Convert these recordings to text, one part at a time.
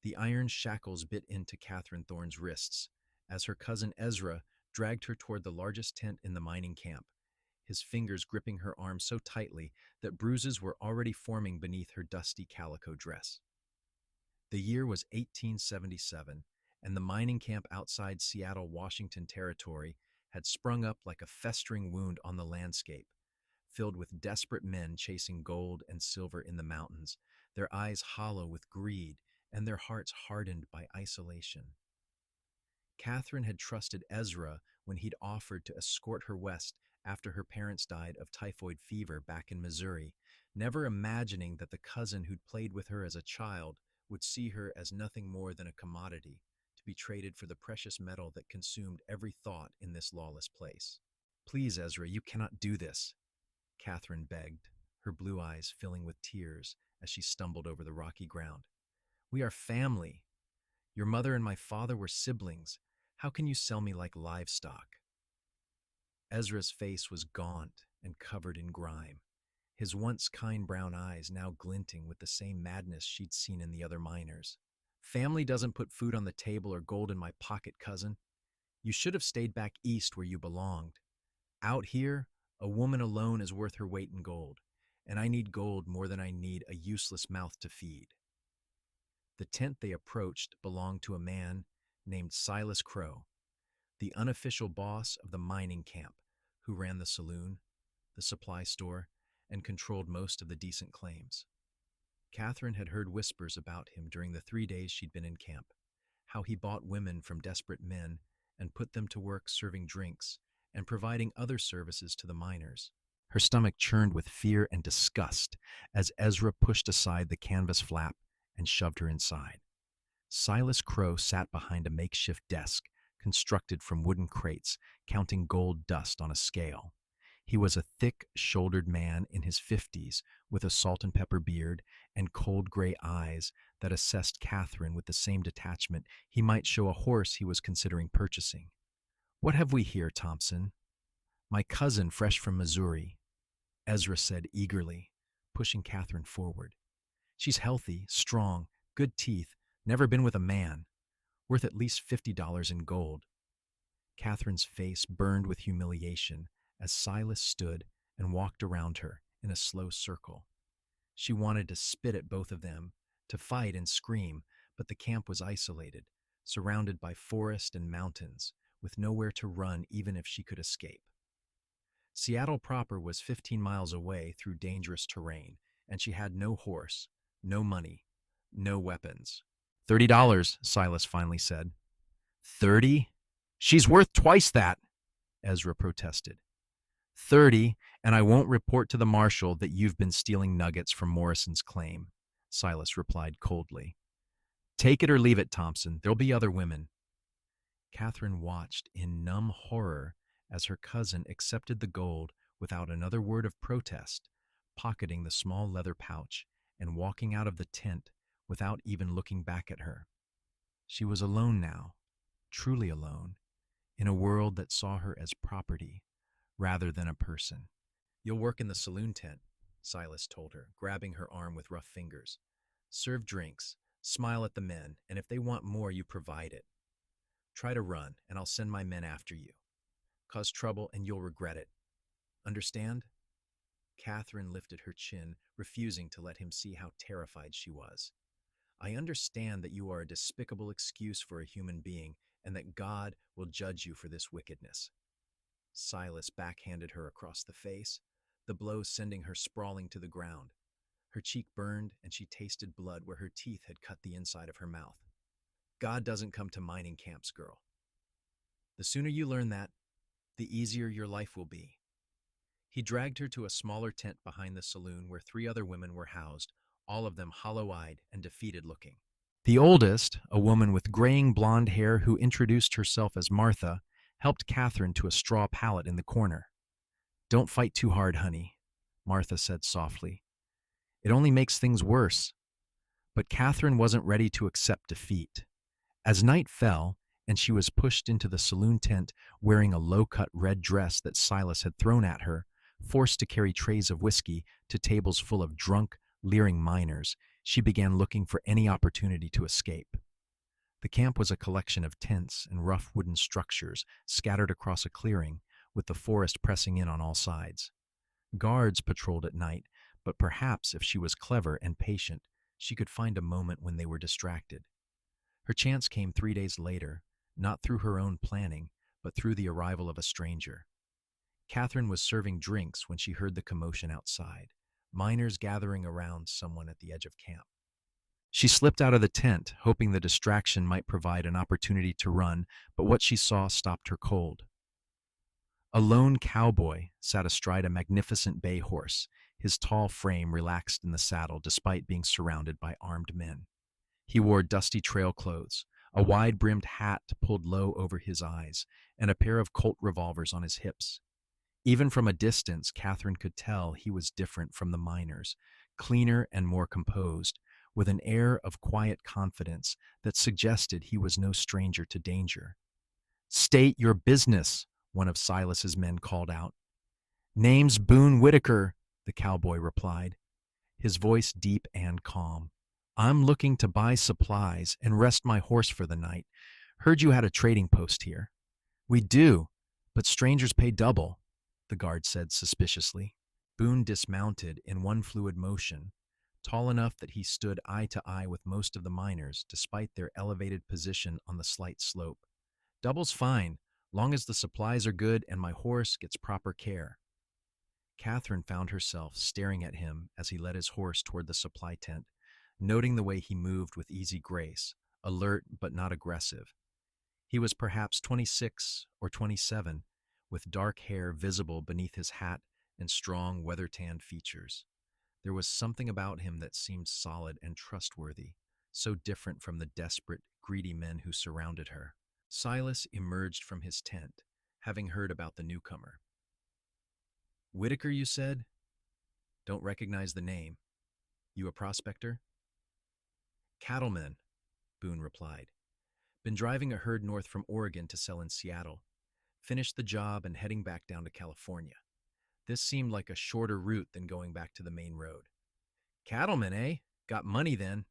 The iron shackles bit into Katherine Thorne's wrists as her cousin Ezra dragged her toward the largest tent in the mining camp, his fingers gripping her arm so tightly that bruises were already forming beneath her dusty calico dress. The year was 1877, and the mining camp outside Seattle, Washington Territory had sprung up like a festering wound on the landscape, filled with desperate men chasing gold and silver in the mountains, their eyes hollow with greed and their hearts hardened by isolation. Katherine had trusted Ezra when he'd offered to escort her west after her parents died of typhoid fever back in Missouri, never imagining that the cousin who'd played with her as a child would see her as nothing more than a commodity to be traded for the precious metal that consumed every thought in this lawless place. "Please, Ezra, you cannot do this," Katherine begged, her blue eyes filling with tears as she stumbled over the rocky ground. "We are family. Your mother and my father were siblings. How can you sell me like livestock?" Ezra's face was gaunt and covered in grime, his once kind brown eyes now glinting with the same madness she'd seen in the other miners. "Family doesn't put food on the table or gold in my pocket, cousin. You should have stayed back east where you belonged. Out here, a woman alone is worth her weight in gold, and I need gold more than I need a useless mouth to feed." The tent they approached belonged to a man named Silas Crow, the unofficial boss of the mining camp, who ran the saloon, the supply store, and controlled most of the decent claims. Katherine had heard whispers about him during the 3 days she'd been in camp, how he bought women from desperate men and put them to work serving drinks and providing other services to the miners. Her stomach churned with fear and disgust as Ezra pushed aside the canvas flap and shoved her inside. Silas Crow sat behind a makeshift desk constructed from wooden crates, counting gold dust on a scale. He was a thick-shouldered man in his 50s with a salt and pepper beard and cold gray eyes that assessed Katherine with the same detachment he might show a horse he was considering purchasing. "What have we here, Thompson?" "My cousin, fresh from Missouri," Ezra said eagerly, pushing Katherine forward. "She's healthy, strong, good teeth, never been with a man. Worth at least $50 in gold." Katherine's face burned with humiliation as Silas stood and walked around her in a slow circle. She wanted to spit at both of them, to fight and scream, but the camp was isolated, surrounded by forest and mountains, with nowhere to run even if she could escape. Seattle proper was 15 miles away through dangerous terrain, and she had no horse, no money, no weapons. $30, Silas finally said. "30? She's worth twice that," Ezra protested. "30, and I won't report to the marshal that you've been stealing nuggets from Morrison's claim," Silas replied coldly. "Take it or leave it, Thompson. There'll be other women." Katherine watched in numb horror as her cousin accepted the gold without another word of protest, pocketing the small leather pouch and walking out of the tent without even looking back at her. She was alone now, truly alone, in a world that saw her as property rather than a person. "You'll work in the saloon tent," Silas told her, grabbing her arm with rough fingers. "Serve drinks, smile at the men, and if they want more, you provide it. Try to run, and I'll send my men after you. Cause trouble, and you'll regret it. Understand?" Katherine lifted her chin, refusing to let him see how terrified she was. "I understand that you are a despicable excuse for a human being, and that God will judge you for this wickedness." Silas backhanded her across the face, the blow sending her sprawling to the ground. Her cheek burned, and she tasted blood where her teeth had cut the inside of her mouth. "God doesn't come to mining camps, girl. The sooner you learn that, the easier your life will be." He dragged her to a smaller tent behind the saloon where 3 other women were housed, all of them hollow-eyed and defeated-looking. The oldest, a woman with graying blonde hair who introduced herself as Martha, helped Katherine to a straw pallet in the corner. "Don't fight too hard, honey," Martha said softly. "It only makes things worse." But Katherine wasn't ready to accept defeat. As night fell, and she was pushed into the saloon tent wearing a low-cut red dress that Silas had thrown at her, forced to carry trays of whiskey to tables full of drunk, leering miners, She began looking for any opportunity to escape. The camp was a collection of tents and rough wooden structures scattered across a clearing, with the forest pressing in on all sides. Guards patrolled at night, but perhaps if she was clever and patient, she could find a moment when they were distracted. Her chance came 3 days later, not through her own planning, but through the arrival of a stranger. Catherine was serving drinks when she heard the commotion outside, miners gathering around someone at the edge of camp. She slipped out of the tent, hoping the distraction might provide an opportunity to run, but what she saw stopped her cold. A lone cowboy sat astride a magnificent bay horse, his tall frame relaxed in the saddle despite being surrounded by armed men. He wore dusty trail clothes, a wide-brimmed hat pulled low over his eyes, and a pair of Colt revolvers on his hips. Even from a distance, Catherine could tell he was different from the miners, cleaner and more composed, with an air of quiet confidence that suggested he was no stranger to danger. "State your business," one of Silas's men called out. "Name's Boone Whitaker," the cowboy replied, his voice deep and calm. "I'm looking to buy supplies and rest my horse for the night. Heard you had a trading post here." "We do, but strangers pay double," the guard said suspiciously. Boone dismounted in one fluid motion, tall enough that he stood eye to eye with most of the miners, despite their elevated position on the slight slope. "Double's fine, long as the supplies are good and my horse gets proper care." Catherine found herself staring at him as he led his horse toward the supply tent, noting the way he moved with easy grace, alert but not aggressive. He was perhaps 26 or 27, with dark hair visible beneath his hat and strong, weather-tanned features. There was something about him that seemed solid and trustworthy, so different from the desperate, greedy men who surrounded her. Silas emerged from his tent, having heard about the newcomer. "Whitaker, you said? Don't recognize the name. You a prospector?" "Cattleman," Boone replied. "Been driving a herd north from Oregon to sell in Seattle. Finished the job and heading back down to California. This seemed like a shorter route than going back to the main road." "Cattleman, eh? Got money then."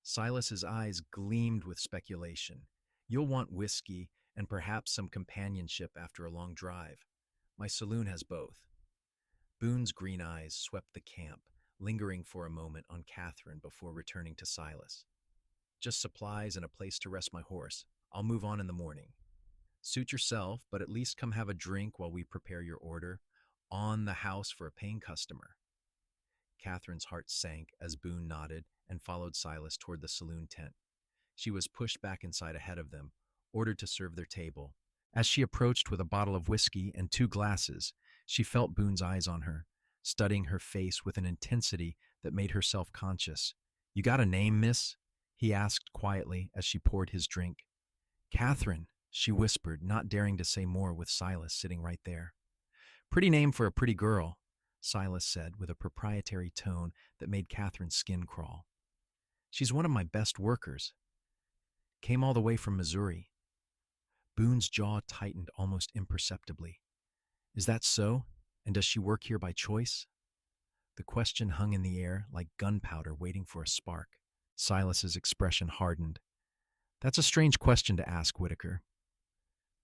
Silas's eyes gleamed with speculation. "You'll want whiskey and perhaps some companionship after a long drive. My saloon has both." Boone's green eyes swept the camp, lingering for a moment on Catherine before returning to Silas. "Just supplies and a place to rest my horse. I'll move on in the morning." "Suit yourself, but at least come have a drink while we prepare your order. On the house for a paying customer." Catherine's heart sank as Boone nodded and followed Silas toward the saloon tent. She was pushed back inside ahead of them, ordered to serve their table. As she approached with a bottle of whiskey and 2 glasses, she felt Boone's eyes on her, studying her face with an intensity that made her self-conscious. "You got a name, miss?" he asked quietly as she poured his drink. "Catherine," she whispered, not daring to say more with Silas sitting right there. "Pretty name for a pretty girl," Silas said with a proprietary tone that made Catherine's skin crawl. "She's one of my best workers. Came all the way from Missouri." Boone's jaw tightened almost imperceptibly. "Is that so? And does she work here by choice?" The question hung in the air like gunpowder waiting for a spark. Silas's expression hardened. "That's a strange question to ask, Whitaker."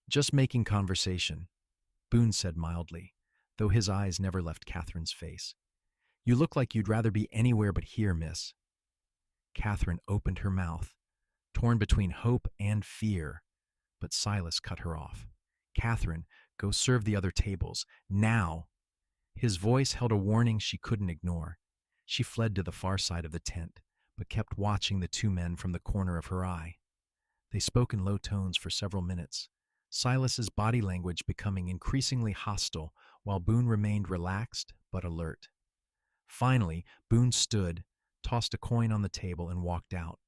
"Just making conversation," Boone said mildly, though his eyes never left Catherine's face. "You look like you'd rather be anywhere but here, miss." Catherine opened her mouth, torn between hope and fear, but Silas cut her off. "Catherine, go serve the other tables, now!" His voice held a warning she couldn't ignore. She fled to the far side of the tent, but kept watching the 2 men from the corner of her eye. They spoke in low tones for several minutes, Silas's body language becoming increasingly hostile while Boone remained relaxed but alert. Finally, Boone stood, tossed a coin on the table, and walked out.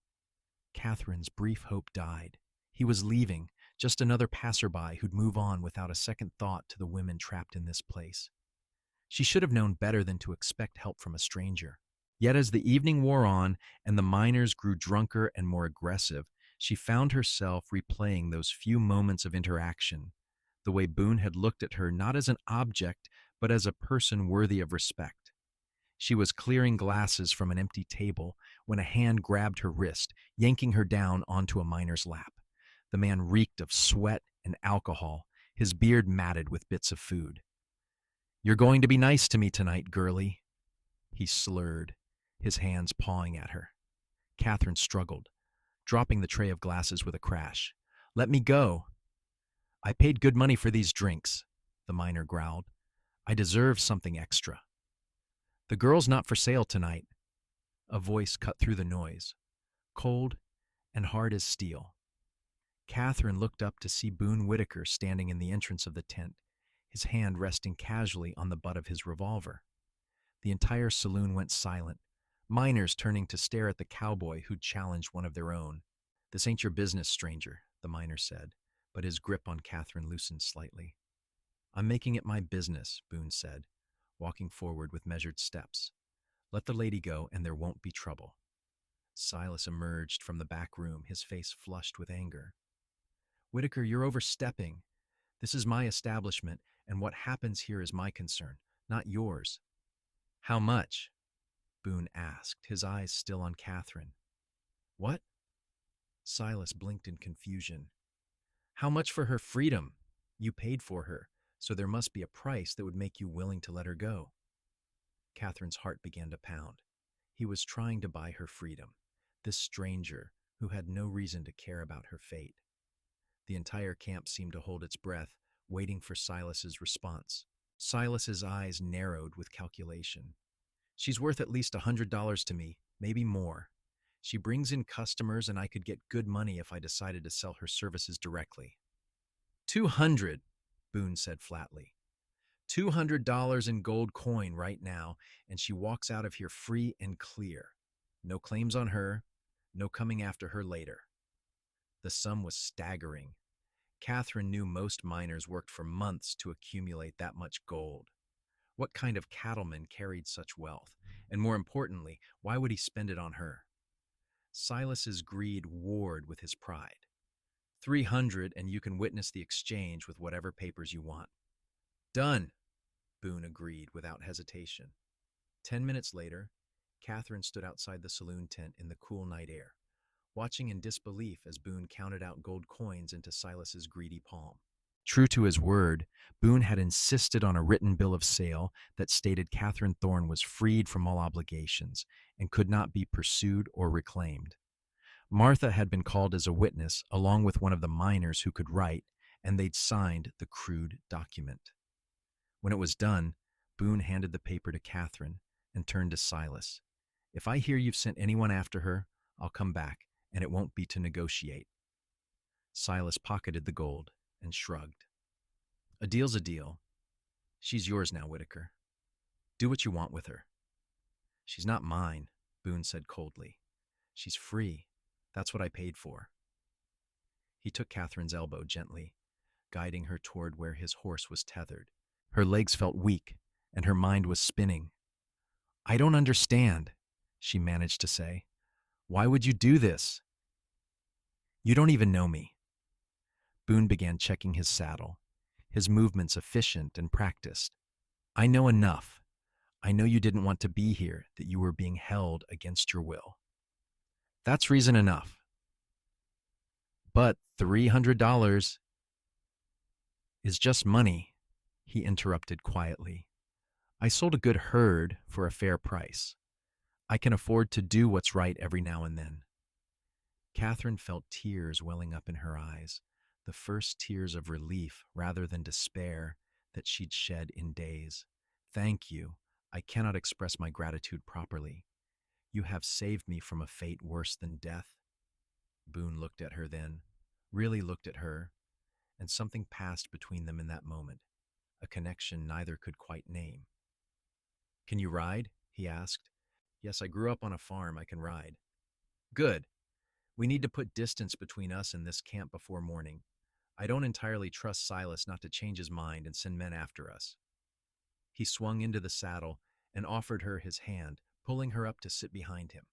Catherine's brief hope died. He was leaving, just another passerby who'd move on without a second thought to the women trapped in this place. She should have known better than to expect help from a stranger. Yet as the evening wore on and the miners grew drunker and more aggressive, she found herself replaying those few moments of interaction, the way Boone had looked at her not as an object, but as a person worthy of respect. She was clearing glasses from an empty table when a hand grabbed her wrist, yanking her down onto a miner's lap. The man reeked of sweat and alcohol, his beard matted with bits of food. "You're going to be nice to me tonight, girlie," he slurred, his hands pawing at her. Katherine struggled, dropping the tray of glasses with a crash. "Let me go." "I paid good money for these drinks," the miner growled. "I deserve something extra." "The girl's not for sale tonight." A voice cut through the noise, cold and hard as steel. Katherine looked up to see Boone Whitaker standing in the entrance of the tent, his hand resting casually on the butt of his revolver. The entire saloon went silent, miners turning to stare at the cowboy who'd challenged one of their own. "This ain't your business, stranger," the miner said, but his grip on Katherine loosened slightly. "I'm making it my business," Boone said, walking forward with measured steps. "Let the lady go and there won't be trouble." Silas emerged from the back room, his face flushed with anger. "Whitaker, you're overstepping. This is my establishment, and what happens here is my concern, not yours." "How much?" Boone asked, his eyes still on Katherine. "What?" Silas blinked in confusion. "How much for her freedom? You paid for her, so there must be a price that would make you willing to let her go." Katherine's heart began to pound. He was trying to buy her freedom, this stranger who had no reason to care about her fate. The entire camp seemed to hold its breath, waiting for Silas's response. Silas's eyes narrowed with calculation. "She's worth at least $100 to me, maybe more. She brings in customers, and I could get good money if I decided to sell her services directly." "200," Boone said flatly. $200 in gold coin right now, and she walks out of here free and clear. No claims on her, no coming after her later. The sum was staggering. Katherine knew most miners worked for months to accumulate that much gold. What kind of cattleman carried such wealth? And more importantly, why would he spend it on her? Silas's greed warred with his pride. 300, and you can witness the exchange with whatever papers you want. "Done," Boone agreed without hesitation. 10 minutes later, Katherine stood outside the saloon tent in the cool night air, watching in disbelief as Boone counted out gold coins into Silas's greedy palm. True to his word, Boone had insisted on a written bill of sale that stated Katherine Thorne was freed from all obligations and could not be pursued or reclaimed. Martha had been called as a witness along with one of the miners who could write, and they'd signed the crude document. When it was done, Boone handed the paper to Katherine and turned to Silas. "If I hear you've sent anyone after her, I'll come back, and it won't be to negotiate." Silas pocketed the gold and shrugged. "A deal's a deal. She's yours now, Whitaker. Do what you want with her." "She's not mine," Boone said coldly. "She's free. That's what I paid for." He took Katherine's elbow gently, guiding her toward where his horse was tethered. Her legs felt weak, and her mind was spinning. "I don't understand," she managed to say. "Why would you do this?" "You don't even know me." Boone began checking his saddle, his movements efficient and practiced. "I know enough. I know you didn't want to be here, that you were being held against your will." "That's reason enough." "But $300 is just money," he interrupted quietly. "I sold a good herd for a fair price. I can afford to do what's right every now and then." Katherine felt tears welling up in her eyes, the first tears of relief rather than despair that she'd shed in days. "Thank you. I cannot express my gratitude properly. You have saved me from a fate worse than death." Boone looked at her then, really looked at her, and something passed between them in that moment, a connection neither could quite name. "Can you ride?" he asked. "Yes, I grew up on a farm. I can ride." "Good. We need to put distance between us and this camp before morning. I don't entirely trust Silas not to change his mind and send men after us." He swung into the saddle and offered her his hand, pulling her up to sit behind him.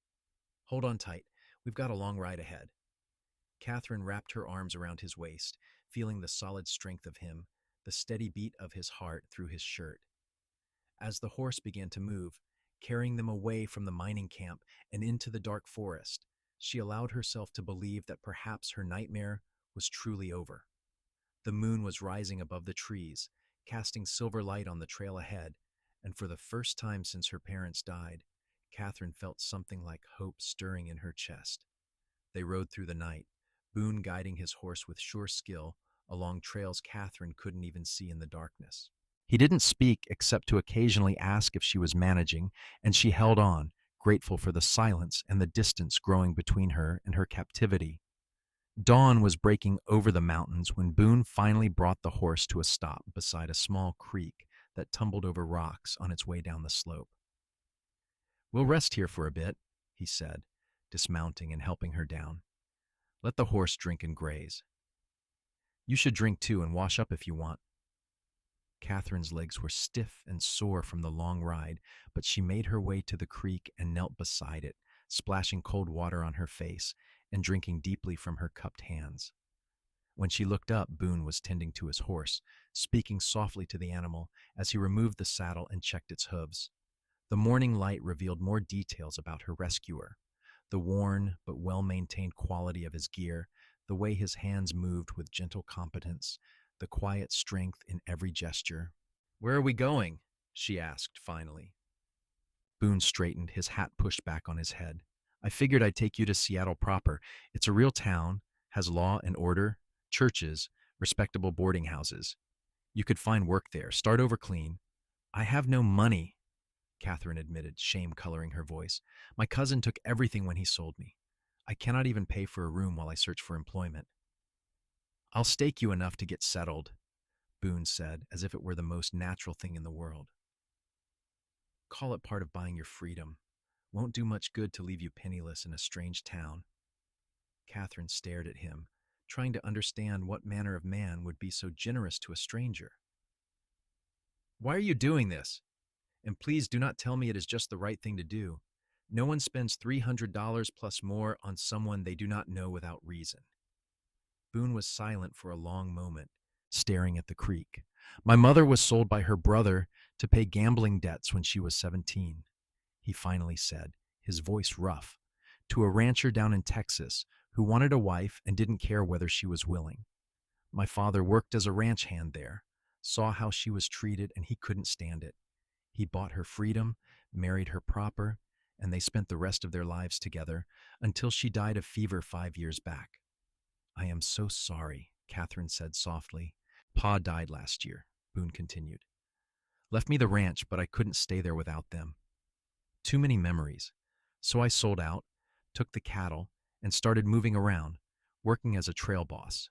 "Hold on tight. We've got a long ride ahead." Katherine wrapped her arms around his waist, feeling the solid strength of him, the steady beat of his heart through his shirt. As the horse began to move, carrying them away from the mining camp and into the dark forest. She allowed herself to believe that perhaps her nightmare was truly over. The moon was rising above the trees, casting silver light on the trail ahead, and for the first time since her parents died, Catherine felt something like hope stirring in her chest. They rode through the night, Boone guiding his horse with sure skill along trails Catherine couldn't even see in the darkness. He didn't speak except to occasionally ask if she was managing, and she held on, grateful for the silence and the distance growing between her and her captivity. Dawn was breaking over the mountains when Boone finally brought the horse to a stop beside a small creek that tumbled over rocks on its way down the slope. "We'll rest here for a bit," he said, dismounting and helping her down. "Let the horse drink and graze. You should drink too and wash up if you want." Catherine's legs were stiff and sore from the long ride, but she made her way to the creek and knelt beside it, splashing cold water on her face and drinking deeply from her cupped hands. When she looked up, Boone was tending to his horse, speaking softly to the animal as he removed the saddle and checked its hooves. The morning light revealed more details about her rescuer: the worn but well-maintained quality of his gear, the way his hands moved with gentle competence, the quiet strength in every gesture. "Where are we going?" she asked finally. Boone straightened, his hat pushed back on his head. "I figured I'd take you to Seattle proper. It's a real town, has law and order, churches, respectable boarding houses. You could find work there, start over clean." "I have no money," Catherine admitted, shame coloring her voice. "My cousin took everything when he sold me. I cannot even pay for a room while I search for employment." "I'll stake you enough to get settled," Boone said, as if it were the most natural thing in the world. "Call it part of buying your freedom. Won't do much good to leave you penniless in a strange town." Catherine stared at him, trying to understand what manner of man would be so generous to a stranger. "Why are you doing this? And please do not tell me it is just the right thing to do. No one spends $300 plus more on someone they do not know without reason." Boone was silent for a long moment, staring at the creek. "My mother was sold by her brother to pay gambling debts when she was 17, he finally said, his voice rough, "to a rancher down in Texas who wanted a wife and didn't care whether she was willing. My father worked as a ranch hand there, saw how she was treated, and he couldn't stand it. He bought her freedom, married her proper, and they spent the rest of their lives together until she died of fever 5 years back." "I am so sorry," Catherine said softly. "Pa died last year," Boone continued. "Left me the ranch, but I couldn't stay there without them. Too many memories. So I sold out, took the cattle, and started moving around, working as a trail boss.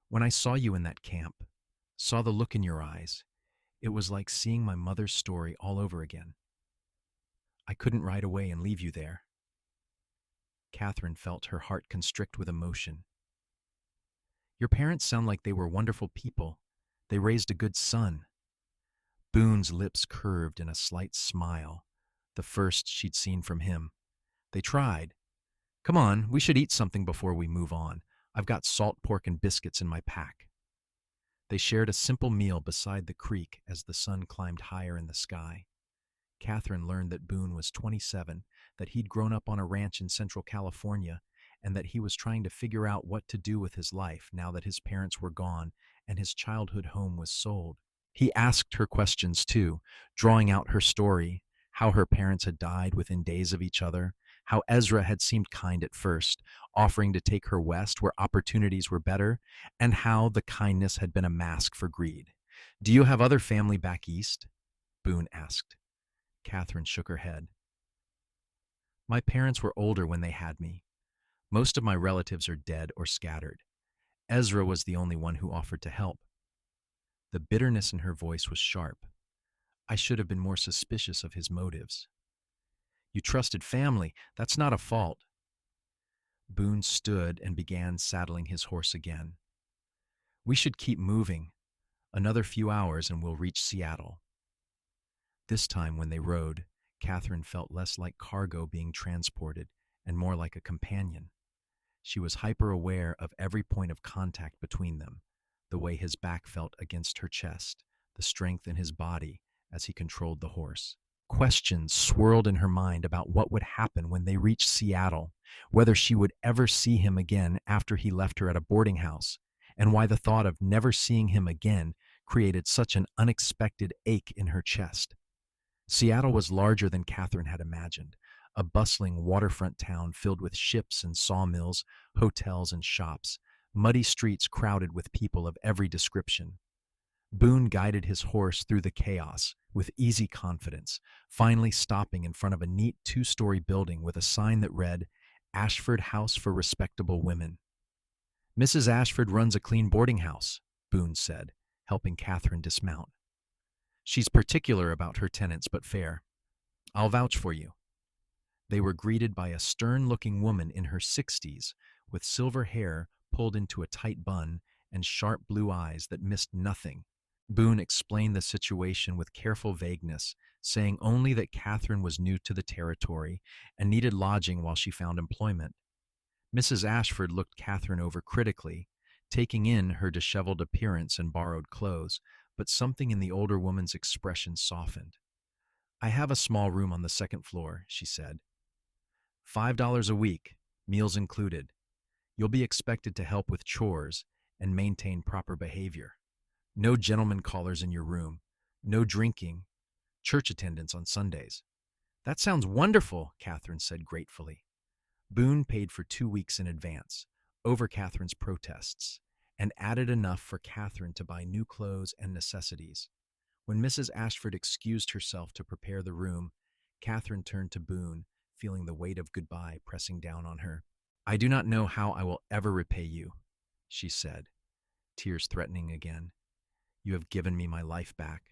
When I saw you in that camp, saw the look in your eyes, it was like seeing my mother's story all over again. I couldn't ride away and leave you there." Catherine felt her heart constrict with emotion. "Your parents sound like they were wonderful people. They raised a good son." Boone's lips curved in a slight smile, the first she'd seen from him. "They tried. Come on, we should eat something before we move on. I've got salt pork and biscuits in my pack." They shared a simple meal beside the creek as the sun climbed higher in the sky. Catherine learned that Boone was 27, that he'd grown up on a ranch in Central California, and that he was trying to figure out what to do with his life now that his parents were gone and his childhood home was sold. He asked her questions too, drawing out her story, how her parents had died within days of each other, how Ezra had seemed kind at first, offering to take her west where opportunities were better, and how the kindness had been a mask for greed. "Do you have other family back east?" Boone asked. Catherine shook her head. "My parents were older when they had me. Most of my relatives are dead or scattered. Ezra was the only one who offered to help." The bitterness in her voice was sharp. "I should have been more suspicious of his motives." "You trusted family. That's not a fault." Boone stood and began saddling his horse again. "We should keep moving. Another few hours and we'll reach Seattle." This time when they rode, Catherine felt less like cargo being transported and more like a companion. She was hyper-aware of every point of contact between them, the way his back felt against her chest, the strength in his body as he controlled the horse. Questions swirled in her mind about what would happen when they reached Seattle, whether she would ever see him again after he left her at a boarding house, and why the thought of never seeing him again created such an unexpected ache in her chest. Seattle was larger than Catherine had imagined, a bustling waterfront town filled with ships and sawmills, hotels and shops, muddy streets crowded with people of every description. Boone guided his horse through the chaos with easy confidence, finally stopping in front of a neat two-story building with a sign that read, Ashford House for Respectable Women. Mrs. Ashford runs a clean boarding house, Boone said, helping Catherine dismount. She's particular about her tenants, but fair. I'll vouch for you. They were greeted by a stern-looking woman in her 60s with silver hair pulled into a tight bun and sharp blue eyes that missed nothing. Boone explained the situation with careful vagueness, saying only that Catherine was new to the territory and needed lodging while she found employment. Mrs. Ashford looked Catherine over critically, taking in her disheveled appearance and borrowed clothes, but something in the older woman's expression softened. I have a small room on the second floor, she said. $5 a week, meals included. You'll be expected to help with chores and maintain proper behavior. No gentlemen callers in your room. No drinking. Church attendance on Sundays. That sounds wonderful, Catherine said gratefully. Boone paid for 2 weeks in advance, over Catherine's protests, and added enough for Catherine to buy new clothes and necessities. When Mrs. Ashford excused herself to prepare the room, Catherine turned to Boone, feeling the weight of goodbye pressing down on her. I do not know how I will ever repay you, she said, tears threatening again. You have given me my life back.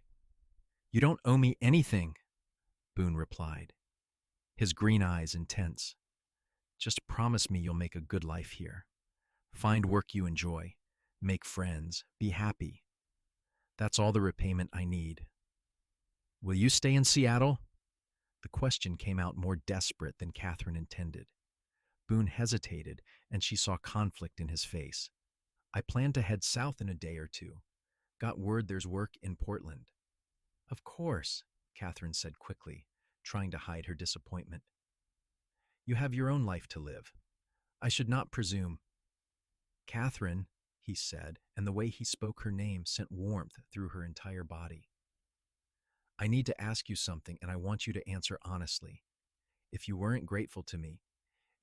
You don't owe me anything, Boone replied, his green eyes intense. Just promise me you'll make a good life here. Find work you enjoy, make friends, be happy. That's all the repayment I need. Will you stay in Seattle? The question came out more desperate than Catherine intended. Boone hesitated, and she saw conflict in his face. I plan to head south in a day or two. Got word there's work in Portland. Of course, Catherine said quickly, trying to hide her disappointment. You have your own life to live. I should not presume. Catherine, he said, and the way he spoke her name sent warmth through her entire body. I need to ask you something, and I want you to answer honestly. If you weren't grateful to me,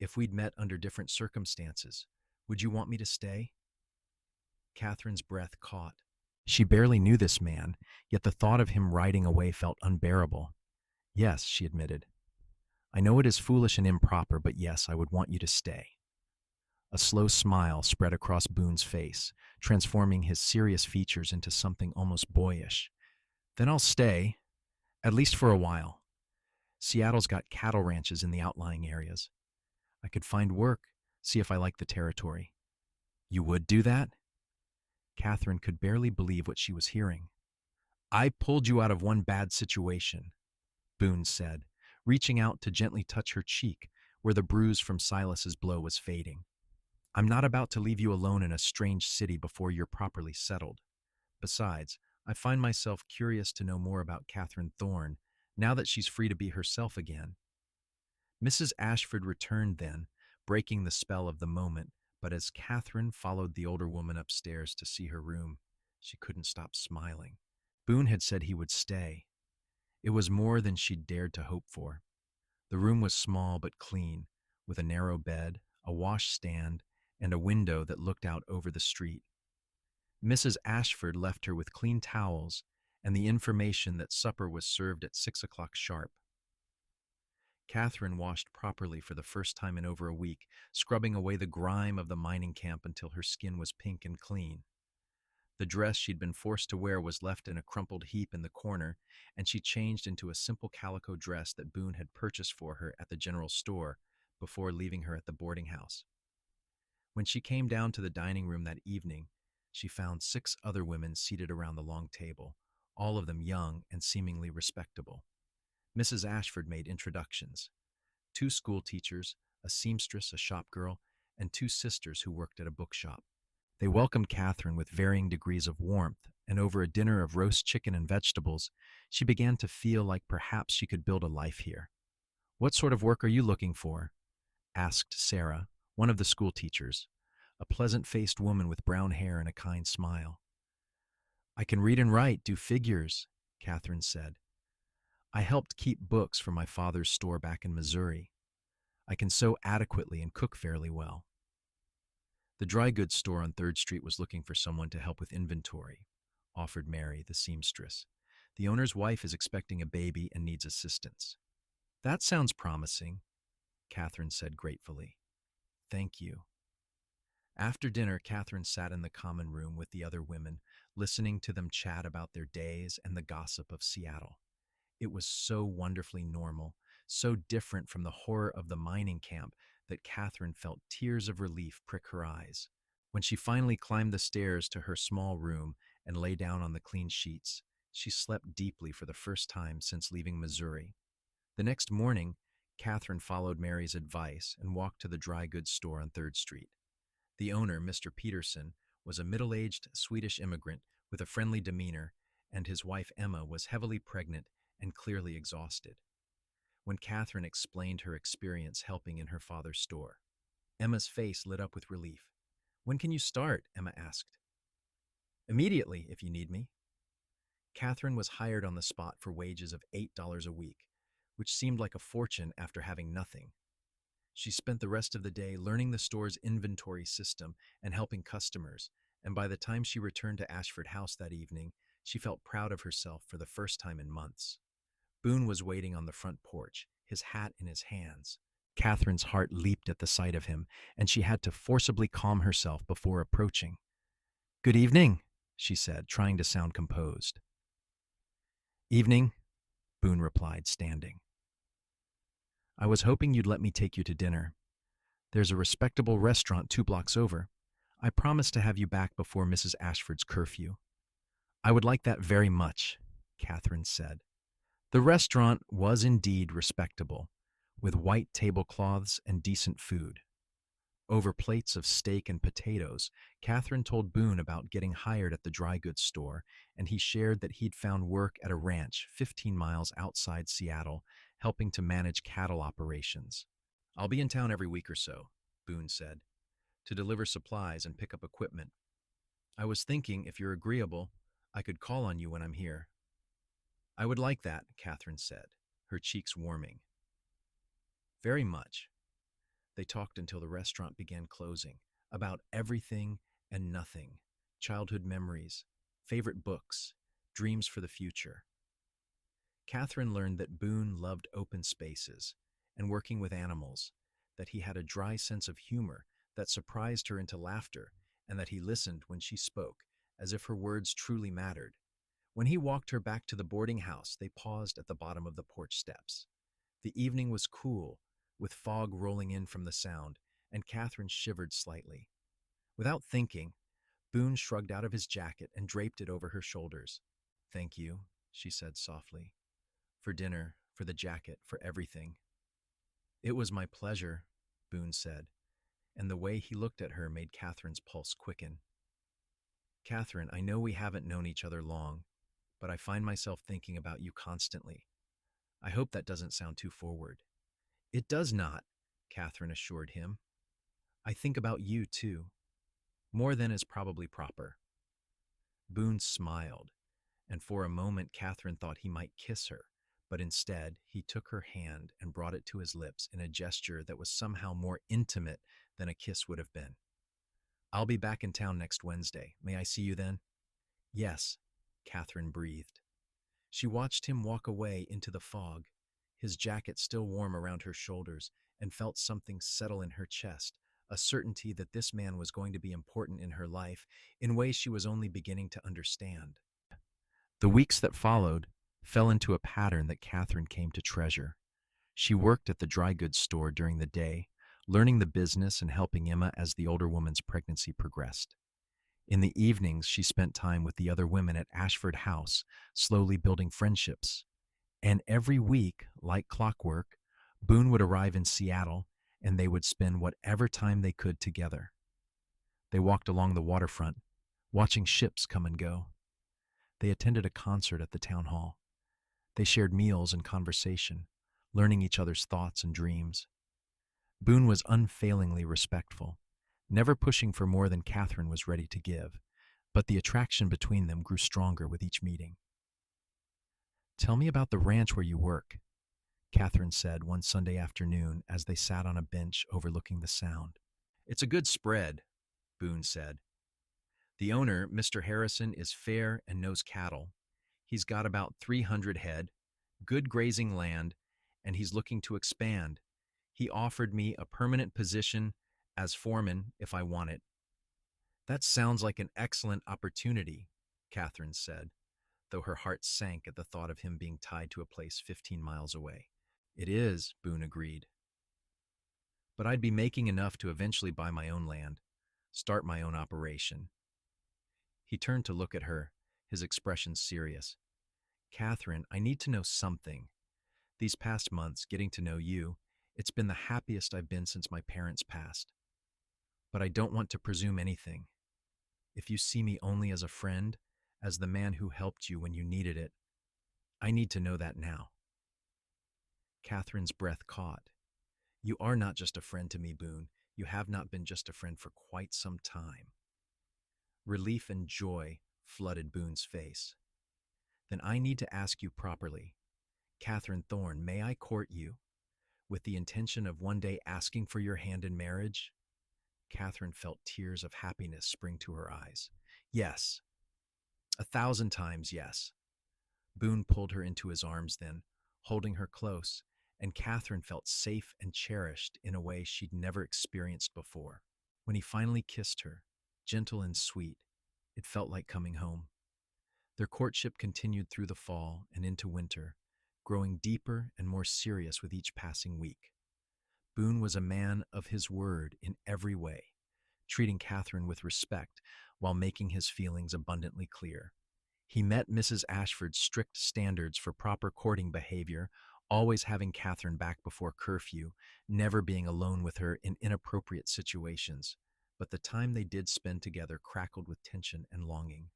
if we'd met under different circumstances, would you want me to stay? Catherine's breath caught. She barely knew this man, yet the thought of him riding away felt unbearable. Yes, she admitted. I know it is foolish and improper, but yes, I would want you to stay. A slow smile spread across Boone's face, transforming his serious features into something almost boyish. Then I'll stay, at least for a while. Seattle's got cattle ranches in the outlying areas. I could find work, see if I like the territory. You would do that? Catherine could barely believe what she was hearing. I pulled you out of one bad situation, Boone said, reaching out to gently touch her cheek where the bruise from Silas's blow was fading. I'm not about to leave you alone in a strange city before you're properly settled. Besides, I find myself curious to know more about Katherine Thorne now that she's free to be herself again. Mrs. Ashford returned then, breaking the spell of the moment, but as Catherine followed the older woman upstairs to see her room, she couldn't stop smiling. Boone had said he would stay. It was more than she'd dared to hope for. The room was small but clean, with a narrow bed, a washstand, and a window that looked out over the street. Mrs. Ashford left her with clean towels and the information that supper was served at 6 o'clock sharp. Catherine washed properly for the first time in over a week, scrubbing away the grime of the mining camp until her skin was pink and clean. The dress she'd been forced to wear was left in a crumpled heap in the corner, and she changed into a simple calico dress that Boone had purchased for her at the general store before leaving her at the boarding house. When she came down to the dining room that evening, she found 6 other women seated around the long table, all of them young and seemingly respectable. Mrs. Ashford made introductions. 2 school teachers, a seamstress, a shop girl, and 2 sisters who worked at a bookshop. They welcomed Catherine with varying degrees of warmth and over a dinner of roast chicken and vegetables, she began to feel like perhaps she could build a life here. "What sort of work are you looking for?" asked Sarah, one of the school teachers, a pleasant-faced woman with brown hair and a kind smile. "I can read and write, do figures," Katherine said. "I helped keep books for my father's store back in Missouri. I can sew adequately and cook fairly well." The dry goods store on 3rd Street was looking for someone to help with inventory, offered Mary, the seamstress. "The owner's wife is expecting a baby and needs assistance." "That sounds promising," Katherine said gratefully. "Thank you." After dinner, Katherine sat in the common room with the other women, listening to them chat about their days and the gossip of Seattle. It was so wonderfully normal, so different from the horror of the mining camp that Katherine felt tears of relief prick her eyes. When she finally climbed the stairs to her small room and lay down on the clean sheets, she slept deeply for the first time since leaving Missouri. The next morning, Katherine followed Mary's advice and walked to the dry goods store on 3rd Street. The owner, Mr. Peterson, was a middle-aged Swedish immigrant with a friendly demeanor, and his wife Emma was heavily pregnant and clearly exhausted. When Katherine explained her experience helping in her father's store, Emma's face lit up with relief. "When can you start?" Emma asked. "Immediately, if you need me." Katherine was hired on the spot for wages of $8 a week, which seemed like a fortune after having nothing. She spent the rest of the day learning the store's inventory system and helping customers, and by the time she returned to Ashford House that evening, she felt proud of herself for the first time in months. Boone was waiting on the front porch, his hat in his hands. Katherine's heart leaped at the sight of him, and she had to forcibly calm herself before approaching. "Good evening," she said, trying to sound composed. "Evening," Boone replied, standing. "I was hoping you'd let me take you to dinner. There's a respectable restaurant 2 blocks over. I promised to have you back before Mrs. Ashford's curfew." "I would like that very much," Katherine said. The restaurant was indeed respectable, with white tablecloths and decent food. Over plates of steak and potatoes, Katherine told Boone about getting hired at the dry goods store, and he shared that he'd found work at a ranch 15 miles outside Seattle, helping to manage cattle operations. "I'll be in town every week or so," Boone said, "to deliver supplies and pick up equipment. I was thinking, if you're agreeable, I could call on you when I'm here." "I would like that," Katherine said, her cheeks warming. "Very much." They talked until the restaurant began closing, about everything and nothing, childhood memories, favorite books, dreams for the future. Katherine learned that Boone loved open spaces and working with animals, that he had a dry sense of humor that surprised her into laughter, and that he listened when she spoke, as if her words truly mattered. When he walked her back to the boarding house, they paused at the bottom of the porch steps. The evening was cool, with fog rolling in from the sound, and Katherine shivered slightly. Without thinking, Boone shrugged out of his jacket and draped it over her shoulders. "Thank you," she said softly. "For dinner, for the jacket, for everything." "It was my pleasure," Boone said, and the way he looked at her made Katherine's pulse quicken. "Katherine, I know we haven't known each other long, but I find myself thinking about you constantly. I hope that doesn't sound too forward." "It does not," Katherine assured him. "I think about you, too. More than is probably proper." Boone smiled, and for a moment Katherine thought he might kiss her, but instead he took her hand and brought it to his lips in a gesture that was somehow more intimate than a kiss would have been. "I'll be back in town next Wednesday. May I see you then?" "Yes," Katherine breathed. She watched him walk away into the fog, his jacket still warm around her shoulders, and felt something settle in her chest, a certainty that this man was going to be important in her life in ways she was only beginning to understand. The weeks that followed fell into a pattern that Katherine came to treasure. She worked at the dry goods store during the day, learning the business and helping Emma as the older woman's pregnancy progressed. In the evenings, she spent time with the other women at Ashford House, slowly building friendships. And every week, like clockwork, Boone would arrive in Seattle, and they would spend whatever time they could together. They walked along the waterfront, watching ships come and go. They attended a concert at the town hall. They shared meals and conversation, learning each other's thoughts and dreams. Boone was unfailingly respectful, never pushing for more than Katherine was ready to give, but the attraction between them grew stronger with each meeting. "Tell me about the ranch where you work," Katherine said one Sunday afternoon as they sat on a bench overlooking the Sound. "It's a good spread," Boone said. "The owner, Mr. Harrison, is fair and knows cattle. He's got about 300 head, good grazing land, and he's looking to expand. He offered me a permanent position as foreman if I want it." "That sounds like an excellent opportunity," Katherine said, though her heart sank at the thought of him being tied to a place 15 miles away. "It is," Boone agreed. "But I'd be making enough to eventually buy my own land, start my own operation." He turned to look at her, his expression serious. "Katherine, I need to know something. These past months, getting to know you, it's been the happiest I've been since my parents passed. But I don't want to presume anything. If you see me only as a friend, as the man who helped you when you needed it, I need to know that now." Katherine's breath caught. "You are not just a friend to me, Boone. You have not been just a friend for quite some time." Relief and joy flooded Boone's face. "Then I need to ask you properly. Katherine Thorne, may I court you, with the intention of one day asking for your hand in marriage?" Katherine felt tears of happiness spring to her eyes. "Yes, 1,000 times yes." Boone pulled her into his arms then, holding her close, and Katherine felt safe and cherished in a way she'd never experienced before. When he finally kissed her, gentle and sweet, it felt like coming home. Their courtship continued through the fall and into winter, growing deeper and more serious with each passing week. Boone was a man of his word in every way, treating Katherine with respect while making his feelings abundantly clear. He met Mrs. Ashford's strict standards for proper courting behavior, always having Katherine back before curfew, never being alone with her in inappropriate situations. But the time they did spend together crackled with tension and longing.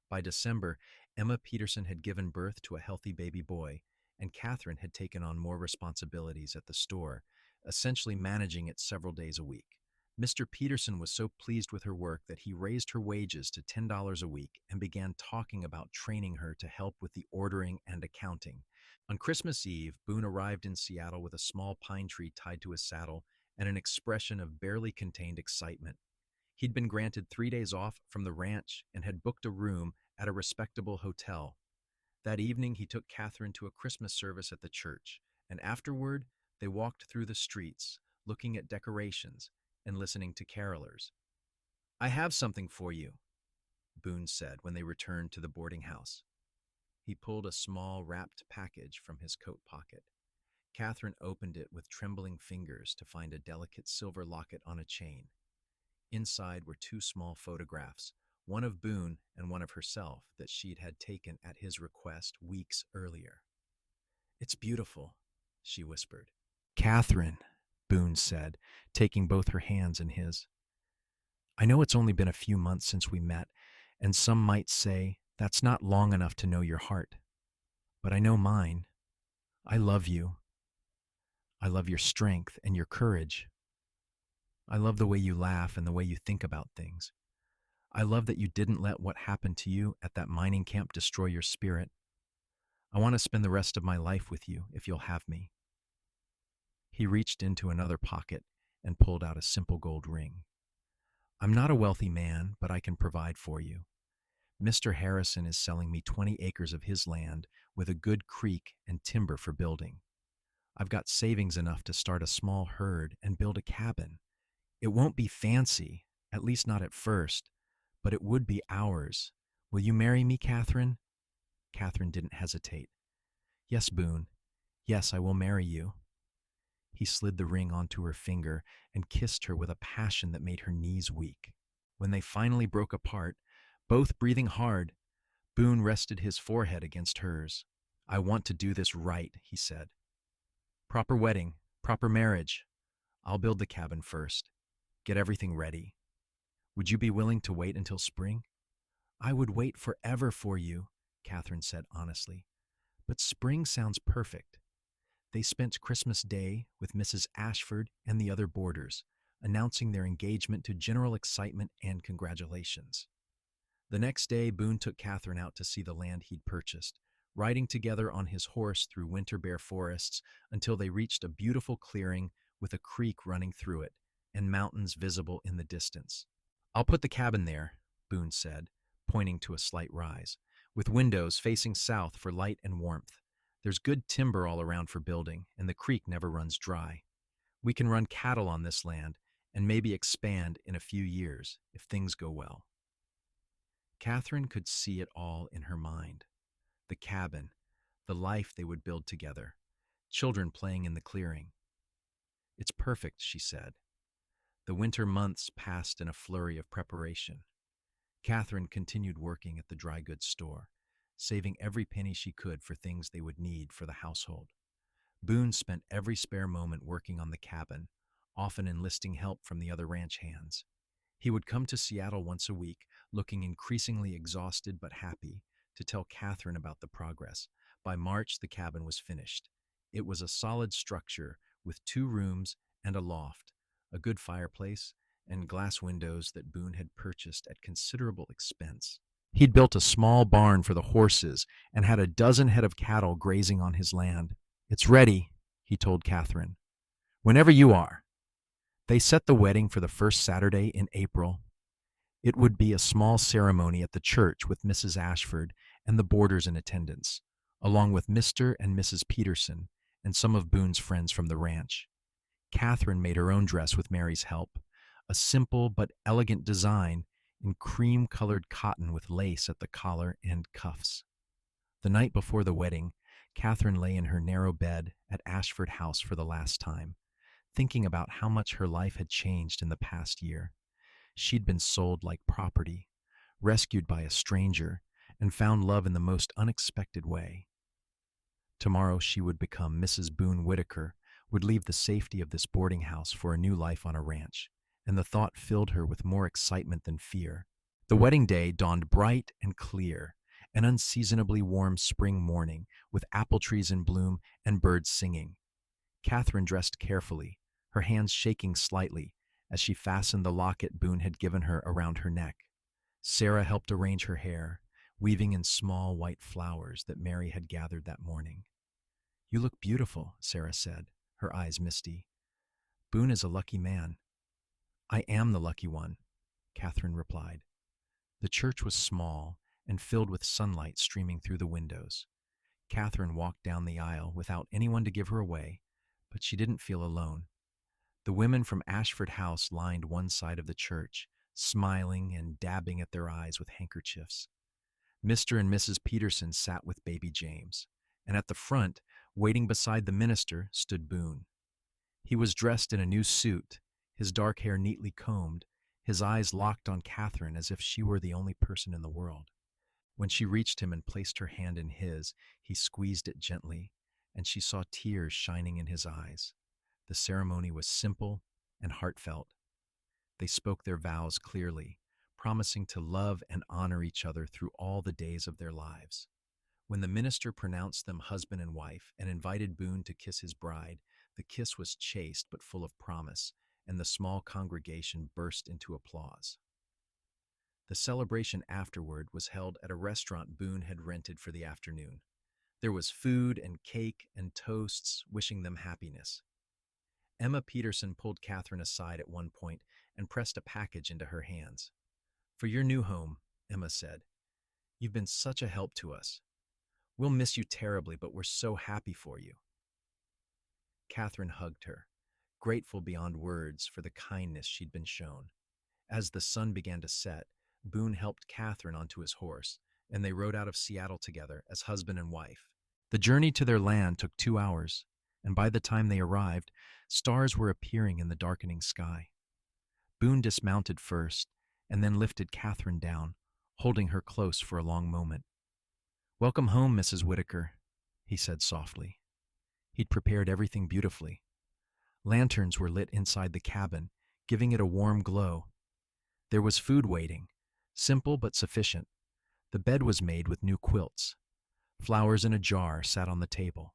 By December, Emma Peterson had given birth to a healthy baby boy, and Katherine had taken on more responsibilities at the store, essentially managing it several days a week. Mr. Peterson was so pleased with her work that he raised her wages to $10 a week and began talking about training her to help with the ordering and accounting. On Christmas Eve, Boone arrived in Seattle with a small pine tree tied to his saddle and an expression of barely contained excitement. He'd been granted 3 days off from the ranch and had booked a room at a respectable hotel. That evening, he took Katherine to a Christmas service at the church, and afterward, they walked through the streets, looking at decorations and listening to carolers. "I have something for you," Boone said when they returned to the boarding house. He pulled a small wrapped package from his coat pocket. Katherine opened it with trembling fingers to find a delicate silver locket on a chain. Inside were 2 small photographs, one of Boone and one of herself that she'd had taken at his request weeks earlier. "It's beautiful," she whispered. "Katherine," Boone said, taking both her hands in his. "I know it's only been a few months since we met, and some might say that's not long enough to know your heart. But I know mine. I love you. I love your strength and your courage. I love the way you laugh and the way you think about things. I love that you didn't let what happened to you at that mining camp destroy your spirit. I want to spend the rest of my life with you if you'll have me." He reached into another pocket and pulled out a simple gold ring. "I'm not a wealthy man, but I can provide for you. Mr. Harrison is selling me 20 acres of his land with a good creek and timber for building. I've got savings enough to start a small herd and build a cabin. It won't be fancy, at least not at first, but it would be ours. Will you marry me, Katherine?" Katherine didn't hesitate. "Yes, Boone. Yes, I will marry you." He slid the ring onto her finger and kissed her with a passion that made her knees weak. When they finally broke apart, both breathing hard, Boone rested his forehead against hers. "I want to do this right," he said. "Proper wedding, proper marriage. I'll build the cabin first. Get everything ready. Would you be willing to wait until spring?" I would wait forever for you, Catherine said honestly. But spring sounds perfect. They spent Christmas Day with Mrs. Ashford and the other boarders, announcing their engagement to general excitement and congratulations. The next day, Boone took Catherine out to see the land he'd purchased, riding together on his horse through winter bare forests until they reached a beautiful clearing with a creek running through it and mountains visible in the distance. I'll put the cabin there, Boone said, pointing to a slight rise, with windows facing south for light and warmth. There's good timber all around for building, and the creek never runs dry. We can run cattle on this land and maybe expand in a few years if things go well. Catherine could see it all in her mind. The cabin, the life they would build together, children playing in the clearing. It's perfect, she said. The winter months passed in a flurry of preparation. Catherine continued working at the dry goods store, saving every penny she could for things they would need for the household. Boone spent every spare moment working on the cabin, often enlisting help from the other ranch hands. He would come to Seattle once a week, looking increasingly exhausted but happy, to tell Catherine about the progress. By March, the cabin was finished. It was a solid structure with 2 rooms and a loft, a good fireplace, and glass windows that Boone had purchased at considerable expense. He'd built a small barn for the horses and had a dozen head of cattle grazing on his land. It's ready, he told Catherine. Whenever you are. They set the wedding for the first Saturday in April. It would be a small ceremony at the church with Mrs. Ashford and the boarders in attendance, along with Mr. and Mrs. Peterson and some of Boone's friends from the ranch. Catherine made her own dress with Mary's help, a simple but elegant design in cream-colored cotton with lace at the collar and cuffs. The night before the wedding, Catherine lay in her narrow bed at Ashford House for the last time, thinking about how much her life had changed in the past year. She'd been sold like property, rescued by a stranger, and found love in the most unexpected way. Tomorrow she would become Mrs. Boone Whitaker, would leave the safety of this boarding house for a new life on a ranch, and the thought filled her with more excitement than fear. The wedding day dawned bright and clear, an unseasonably warm spring morning with apple trees in bloom and birds singing. Catherine dressed carefully, her hands shaking slightly as she fastened the locket Boone had given her around her neck. Sarah helped arrange her hair, weaving in small white flowers that Mary had gathered that morning. You look beautiful, Sarah said, her eyes misty. Boone is a lucky man. I am the lucky one, Catherine replied. The church was small and filled with sunlight streaming through the windows. Catherine walked down the aisle without anyone to give her away, but she didn't feel alone. The women from Ashford House lined one side of the church, smiling and dabbing at their eyes with handkerchiefs. Mr. and Mrs. Peterson sat with baby James, and at the front, waiting beside the minister, stood Boone. He was dressed in a new suit, his dark hair neatly combed, his eyes locked on Catherine as if she were the only person in the world. When she reached him and placed her hand in his, he squeezed it gently, and she saw tears shining in his eyes. The ceremony was simple and heartfelt. They spoke their vows clearly, promising to love and honor each other through all the days of their lives. When the minister pronounced them husband and wife and invited Boone to kiss his bride, the kiss was chaste but full of promise, and the small congregation burst into applause. The celebration afterward was held at a restaurant Boone had rented for the afternoon. There was food and cake and toasts wishing them happiness. Emma Peterson pulled Catherine aside at one point and pressed a package into her hands. For your new home, Emma said. You've been such a help to us. We'll miss you terribly, but we're so happy for you. Catherine hugged her, grateful beyond words for the kindness she'd been shown. As the sun began to set, Boone helped Catherine onto his horse, and they rode out of Seattle together as husband and wife. The journey to their land took 2 hours, and by the time they arrived, stars were appearing in the darkening sky. Boone dismounted first, and then lifted Catherine down, holding her close for a long moment. Welcome home, Mrs. Whitaker, he said softly. He'd prepared everything beautifully. Lanterns were lit inside the cabin, giving it a warm glow. There was food waiting, simple but sufficient, The bed was made with new quilts. Flowers in a jar sat on the table.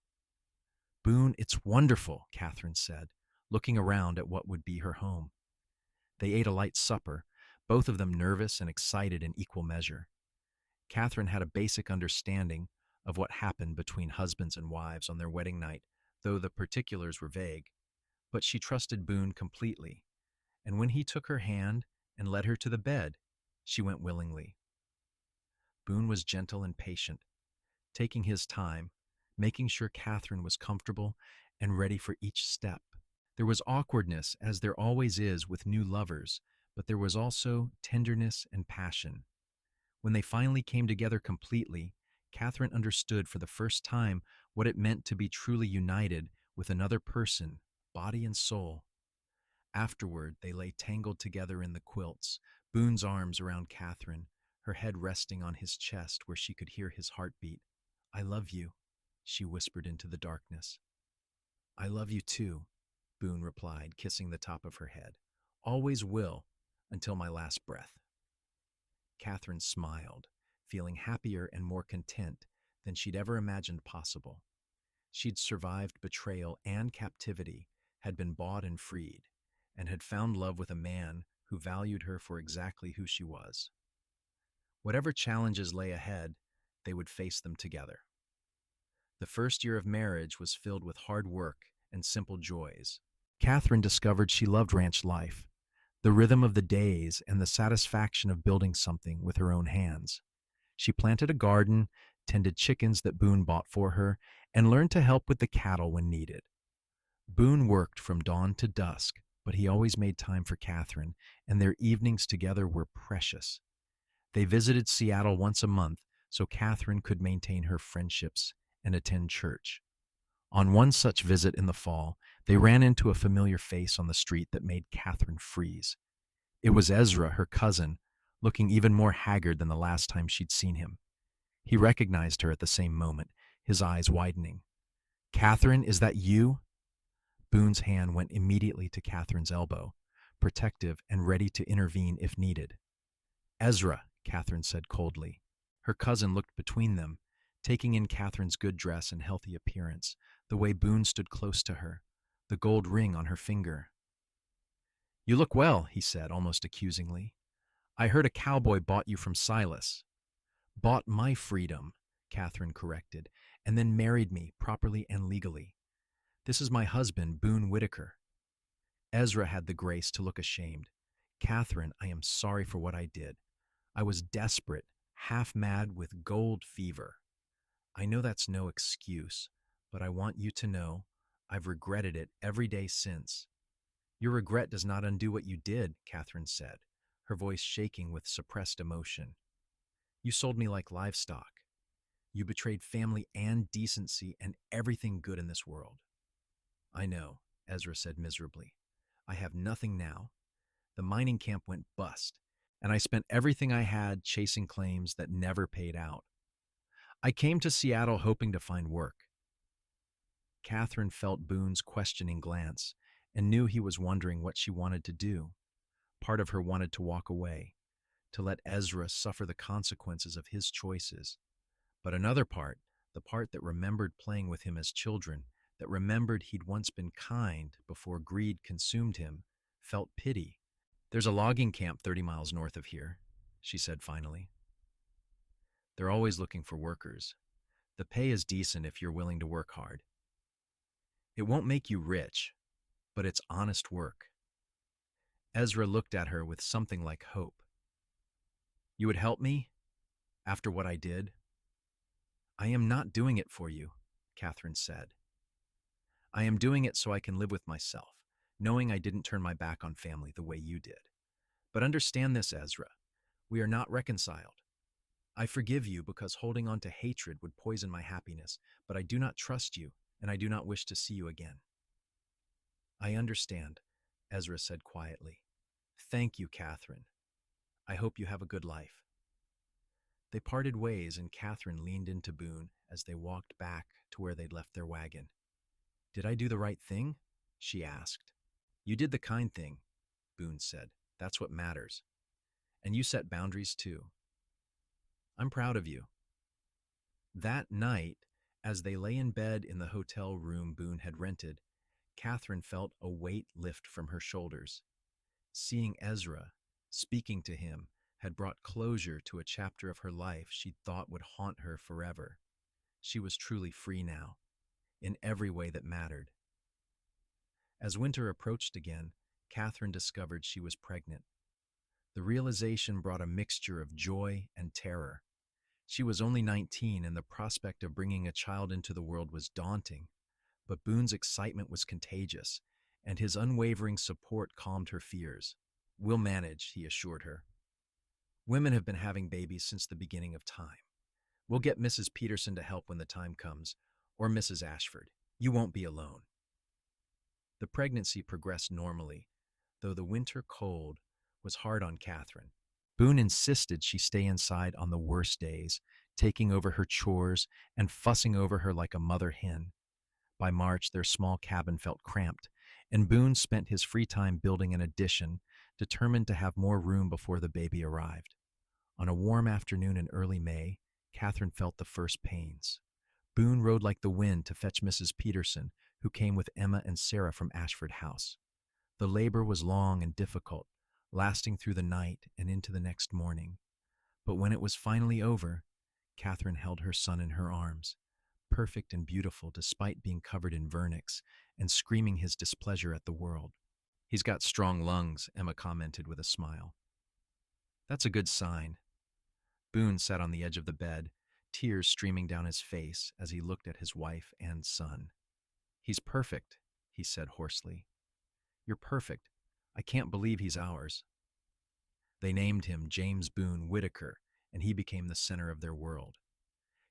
Boone, it's wonderful, Katherine said, looking around at what would be her home. They ate a light supper, both of them nervous and excited in equal measure. Katherine had a basic understanding of what happened between husbands and wives on their wedding night, though the particulars were vague. But she trusted Boone completely, and when he took her hand and led her to the bed, she went willingly. Boone was gentle and patient, taking his time, making sure Katherine was comfortable and ready for each step. There was awkwardness, as there always is with new lovers, but there was also tenderness and passion. When they finally came together completely, Katherine understood for the first time what it meant to be truly united with another person, body and soul. Afterward, they lay tangled together in the quilts, Boone's arms around Katherine, her head resting on his chest where she could hear his heartbeat. "I love you," she whispered into the darkness. "I love you too," Boone replied, kissing the top of her head. "Always will, until my last breath." Katherine smiled, feeling happier and more content than she'd ever imagined possible. She'd survived betrayal and captivity, had been bought and freed, and had found love with a man who valued her for exactly who she was. Whatever challenges lay ahead, they would face them together. The first year of marriage was filled with hard work and simple joys. Katherine discovered she loved ranch life, the rhythm of the days and the satisfaction of building something with her own hands. She planted a garden, tended chickens that Boone bought for her, and learned to help with the cattle when needed. Boone worked from dawn to dusk, but he always made time for Katherine, and their evenings together were precious. They visited Seattle once a month so Katherine could maintain her friendships and attend church. On one such visit in the fall, they ran into a familiar face on the street that made Katherine freeze. It was Ezra, her cousin, looking even more haggard than the last time she'd seen him. He recognized her at the same moment, his eyes widening. "Katherine, is that you?" Boone's hand went immediately to Katherine's elbow, protective and ready to intervene if needed. "Ezra," Katherine said coldly. Her cousin looked between them, taking in Katherine's good dress and healthy appearance, the way Boone stood close to her, the gold ring on her finger. "You look well," he said, almost accusingly. "I heard a cowboy bought you from Silas." "Bought my freedom," Katherine corrected, "and then married me properly and legally. This is my husband, Boone Whitaker." Ezra had the grace to look ashamed. "Katherine, I am sorry for what I did. I was desperate, half mad with gold fever. I know that's no excuse, but I want you to know I've regretted it every day since." "Your regret does not undo what you did," Katherine said, her voice shaking with suppressed emotion. "You sold me like livestock. You betrayed family and decency and everything good in this world." "I know," Ezra said miserably. "I have nothing now. The mining camp went bust, and I spent everything I had chasing claims that never paid out. I came to Seattle hoping to find work." Katherine felt Boone's questioning glance and knew he was wondering what she wanted to do. Part of her wanted to walk away, to let Ezra suffer the consequences of his choices. But another part, the part that remembered playing with him as children, that remembered he'd once been kind before greed consumed him, felt pity. "There's a logging camp 30 miles north of here," she said finally. "They're always looking for workers. The pay is decent if you're willing to work hard. It won't make you rich, but it's honest work." Ezra looked at her with something like hope. "You would help me? After what I did?" "I am not doing it for you," Katherine said. "I am doing it so I can live with myself, knowing I didn't turn my back on family the way you did. But understand this, Ezra. We are not reconciled. I forgive you because holding on to hatred would poison my happiness, but I do not trust you, and I do not wish to see you again." "I understand," Ezra said quietly. "Thank you, Katherine. I hope you have a good life." They parted ways, and Katherine leaned into Boone as they walked back to where they'd left their wagon. "Did I do the right thing?" she asked. "You did the kind thing," Boone said. "That's what matters. And you set boundaries too." I'm proud of you." That night, as they lay in bed in the hotel room Boone had rented, Catherine felt a weight lift from her shoulders. Seeing Ezra, speaking to him, had brought closure to a chapter of her life she'd thought would haunt her forever. She was truly free now, in every way that mattered. As winter approached again, Catherine discovered she was pregnant. The realization brought a mixture of joy and terror. She was only 19, and the prospect of bringing a child into the world was daunting, but Boone's excitement was contagious, and his unwavering support calmed her fears. "We'll manage," he assured her. "Women have been having babies since the beginning of time. We'll get Mrs. Peterson to help when the time comes, or Mrs. Ashford. You won't be alone." The pregnancy progressed normally, though the winter cold was hard on Catherine. Boone insisted she stay inside on the worst days, taking over her chores and fussing over her like a mother hen. By March, their small cabin felt cramped, and Boone spent his free time building an addition, determined to have more room before the baby arrived. On a warm afternoon in early May, Catherine felt the first pains. Boone rode like the wind to fetch Mrs. Peterson, who came with Emma and Sarah from Ashford House. The labor was long and difficult, lasting through the night and into the next morning. But when it was finally over, Catherine held her son in her arms, perfect and beautiful despite being covered in vernix, and screaming his displeasure at the world. "He's got strong lungs," Emma commented with a smile. "That's a good sign." Boone sat on the edge of the bed, tears streaming down his face as he looked at his wife and son. "He's perfect," he said hoarsely. "You're perfect. I can't believe he's ours." They named him James Boone Whitaker, and he became the center of their world.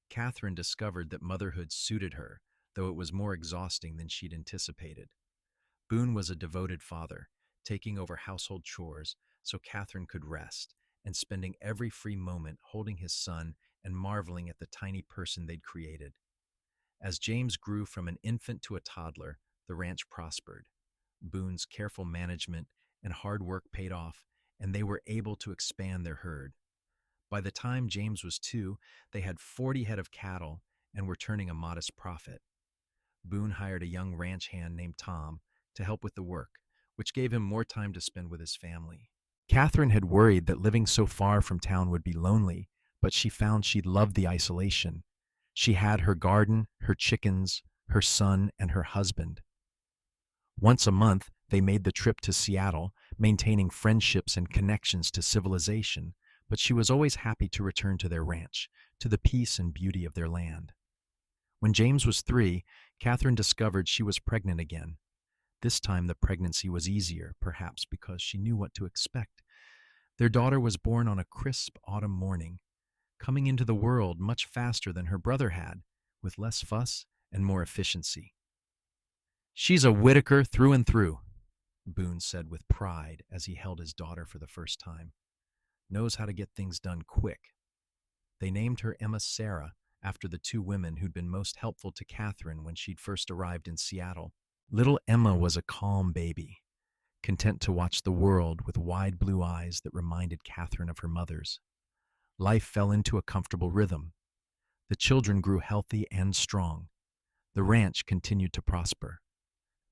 Catherine discovered that motherhood suited her, though it was more exhausting than she'd anticipated. Boone was a devoted father, taking over household chores so Catherine could rest, and spending every free moment holding his son and marveling at the tiny person they'd created. As James grew from an infant to a toddler, the ranch prospered. Boone's careful management and hard work paid off, and they were able to expand their herd. By the time James was 2, they had 40 head of cattle and were turning a modest profit. Boone hired a young ranch hand named Tom to help with the work, which gave him more time to spend with his family. Catherine had worried that living so far from town would be lonely, but she found she loved the isolation. She had her garden, her chickens, her son, and her husband. Once a month, they made the trip to Seattle, maintaining friendships and connections to civilization, but she was always happy to return to their ranch, to the peace and beauty of their land. When James was 3, Catherine discovered she was pregnant again. This time the pregnancy was easier, perhaps because she knew what to expect. Their daughter was born on a crisp autumn morning, coming into the world much faster than her brother had, with less fuss and more efficiency. "She's a Whitaker through and through," Boone said with pride as he held his daughter for the first time. "Knows how to get things done quick." They named her Emma Sarah, after the 2 women who'd been most helpful to Catherine when she'd first arrived in Seattle. Little Emma was a calm baby, content to watch the world with wide blue eyes that reminded Catherine of her mother's. Life fell into a comfortable rhythm. The children grew healthy and strong. The ranch continued to prosper.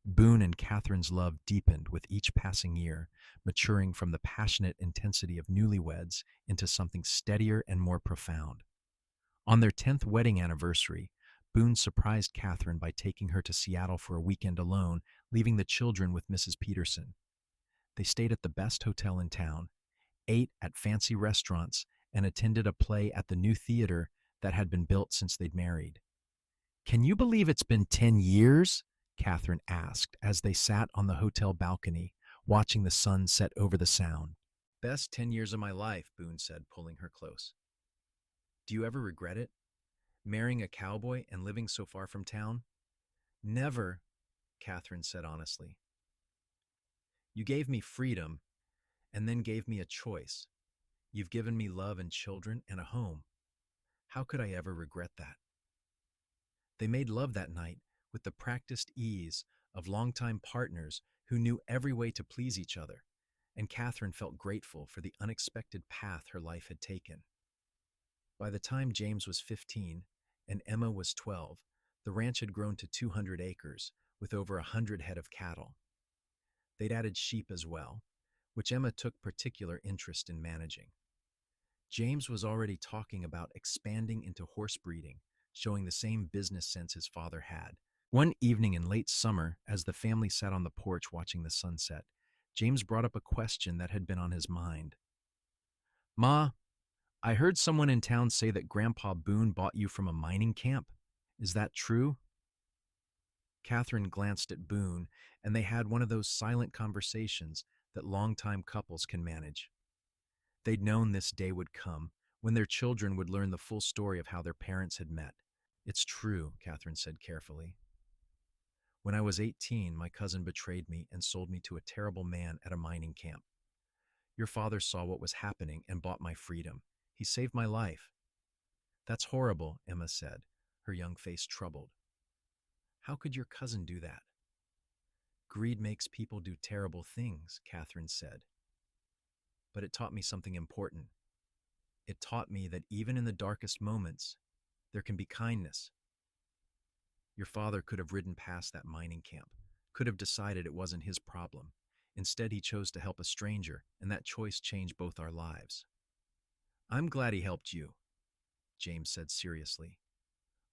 Boone and Catherine's love deepened with each passing year, maturing from the passionate intensity of newlyweds into something steadier and more profound. On their 10th wedding anniversary, Boone surprised Catherine by taking her to Seattle for a weekend alone, leaving the children with Mrs. Peterson. They stayed at the best hotel in town, ate at fancy restaurants, and attended a play at the new theater that had been built since they'd married. "Can you believe it's been 10 years?" Catherine asked as they sat on the hotel balcony, watching the sun set over the Sound. "Best 10 years of my life," Boone said, pulling her close. "Do you ever regret it? Marrying a cowboy and living so far from town?" "Never," Catherine said honestly. "You gave me freedom and then gave me a choice. You've given me love and children and a home. How could I ever regret that?" They made love that night with the practiced ease of longtime partners who knew every way to please each other, and Catherine felt grateful for the unexpected path her life had taken. By the time James was 15 and Emma was 12, the ranch had grown to 200 acres with over 100 head of cattle. They'd added sheep as well, which Emma took particular interest in managing. James was already talking about expanding into horse breeding, showing the same business sense his father had. One evening in late summer, as the family sat on the porch watching the sunset, James brought up a question that had been on his mind. Ma, I heard someone in town say that Grandpa Boone bought you from a mining camp. Is that true? Catherine glanced at Boone, and they had one of those silent conversations that longtime couples can manage. They'd known this day would come, when their children would learn the full story of how their parents had met. It's true, Catherine said carefully. When I was 18, my cousin betrayed me and sold me to a terrible man at a mining camp. Your father saw what was happening and bought my freedom. He saved my life. That's horrible, Emma said, her young face troubled. How could your cousin do that? Greed makes people do terrible things, Catherine said. But it taught me something important. It taught me that even in the darkest moments, there can be kindness. Your father could have ridden past that mining camp, could have decided it wasn't his problem. Instead, he chose to help a stranger, and that choice changed both our lives. I'm glad he helped you, James said seriously.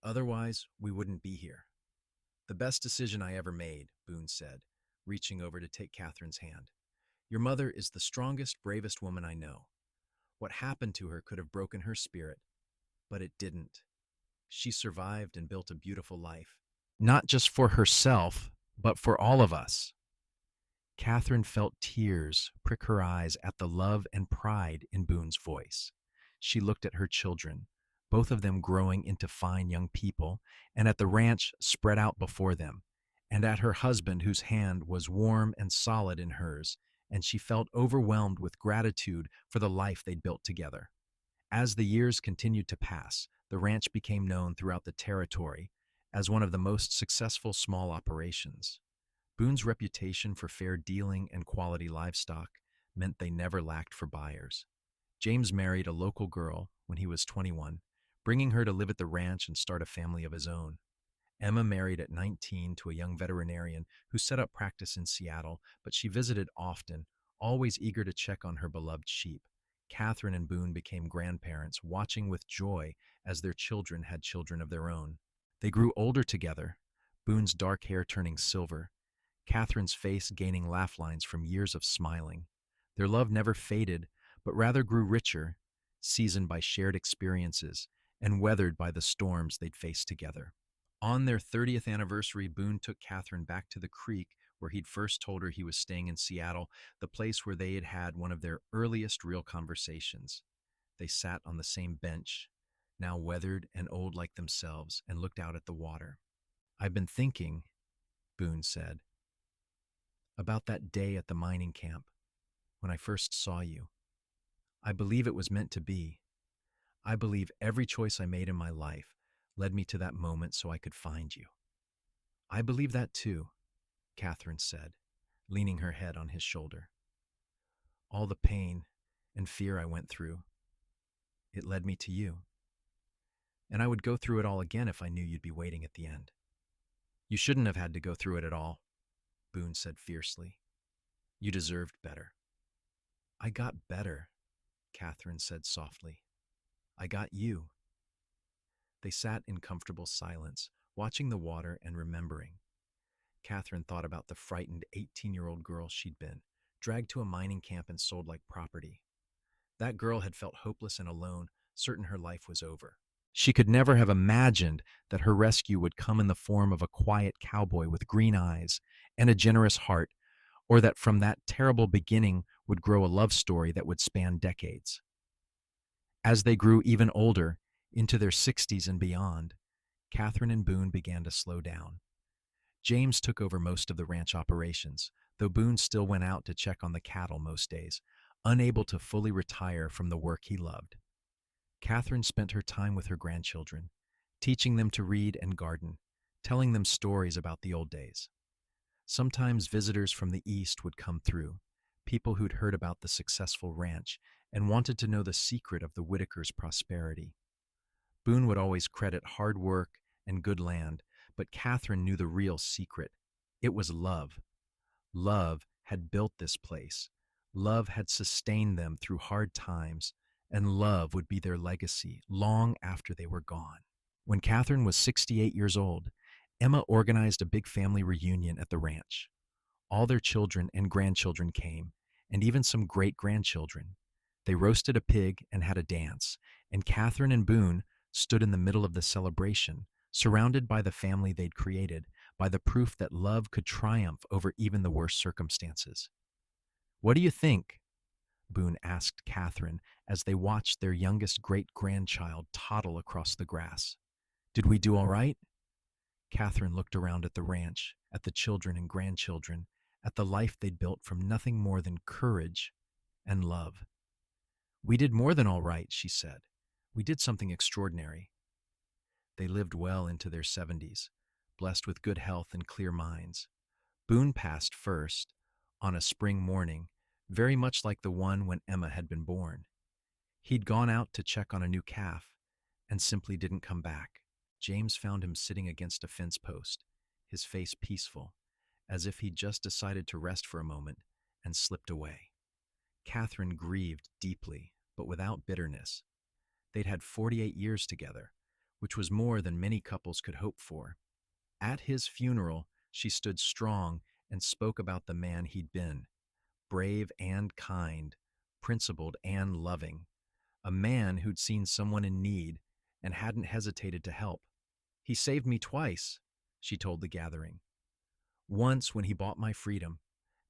Otherwise, we wouldn't be here. The best decision I ever made, Boone said, reaching over to take Catherine's hand. Your mother is the strongest, bravest woman I know. What happened to her could have broken her spirit, but it didn't. She survived and built a beautiful life. Not just for herself, but for all of us. Catherine felt tears prick her eyes at the love and pride in Boone's voice. She looked at her children, both of them growing into fine young people, and at the ranch spread out before them, and at her husband whose hand was warm and solid in hers, and she felt overwhelmed with gratitude for the life they'd built together. As the years continued to pass, the ranch became known throughout the territory as one of the most successful small operations. Boone's reputation for fair dealing and quality livestock meant they never lacked for buyers. James married a local girl when he was 21, bringing her to live at the ranch and start a family of his own. Emma married at 19 to a young veterinarian who set up practice in Seattle, but she visited often, always eager to check on her beloved sheep. Catherine and Boone became grandparents, watching with joy as their children had children of their own. They grew older together, Boone's dark hair turning silver, Catherine's face gaining laugh lines from years of smiling. Their love never faded, but rather grew richer, seasoned by shared experiences and weathered by the storms they'd faced together. On their 30th anniversary, Boone took Catherine back to the creek where he'd first told her he was staying in Seattle, the place where they had had one of their earliest real conversations. They sat on the same bench, now weathered and old like themselves, and looked out at the water. I've been thinking, Boone said, about that day at the mining camp when I first saw you. I believe it was meant to be. I believe every choice I made in my life led me to that moment so I could find you. I believe that too, Catherine said, leaning her head on his shoulder. All the pain and fear I went through, it led me to you. And I would go through it all again if I knew you'd be waiting at the end. You shouldn't have had to go through it at all, Boone said fiercely. You deserved better. I got better, Catherine said softly. I got you. They sat in comfortable silence, watching the water and remembering. Catherine thought about the frightened 18-year-old girl she'd been, dragged to a mining camp and sold like property. That girl had felt hopeless and alone, certain her life was over. She could never have imagined that her rescue would come in the form of a quiet cowboy with green eyes and a generous heart, or that from that terrible beginning would grow a love story that would span decades. As they grew even older, into their 60s and beyond, Catherine and Boone began to slow down. James took over most of the ranch operations, though Boone still went out to check on the cattle most days, unable to fully retire from the work he loved. Catherine spent her time with her grandchildren, teaching them to read and garden, telling them stories about the old days. Sometimes visitors from the east would come through, people who'd heard about the successful ranch and wanted to know the secret of the Whitakers' prosperity. Boone would always credit hard work and good land, but Katherine knew the real secret. It was love. Love had built this place. Love had sustained them through hard times, and love would be their legacy long after they were gone. When Katherine was 68 years old, Emma organized a big family reunion at the ranch. All their children and grandchildren came, and even some great-grandchildren. They roasted a pig and had a dance, and Katherine and Boone stood in the middle of the celebration, surrounded by the family they'd created, by the proof that love could triumph over even the worst circumstances. "What do you think?" Boone asked Katherine as they watched their youngest great-grandchild toddle across the grass. "Did we do all right?" Katherine looked around at the ranch, at the children and grandchildren, at the life they'd built from nothing more than courage and love. "We did more than all right," she said. "We did something extraordinary." They lived well into their 70s, blessed with good health and clear minds. Boone passed first, on a spring morning, very much like the one when Emma had been born. He'd gone out to check on a new calf and simply didn't come back. James found him sitting against a fence post, his face peaceful, as if he'd just decided to rest for a moment, and slipped away. Katherine grieved deeply, but without bitterness. They'd had 48 years together, which was more than many couples could hope for. At his funeral, she stood strong and spoke about the man he'd been, brave and kind, principled and loving, a man who'd seen someone in need and hadn't hesitated to help. "He saved me twice," she told the gathering. "Once when he bought my freedom,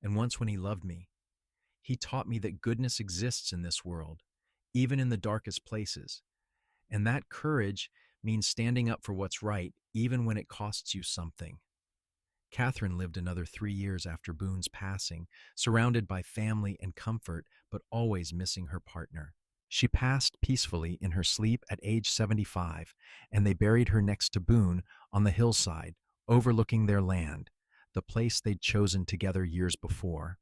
and once when he loved me. He taught me that goodness exists in this world, even in the darkest places, and that courage means standing up for what's right, even when it costs you something." Katherine lived another 3 years after Boone's passing, surrounded by family and comfort, but always missing her partner. She passed peacefully in her sleep at age 75, and they buried her next to Boone on the hillside, overlooking their land, the place they'd chosen together years before.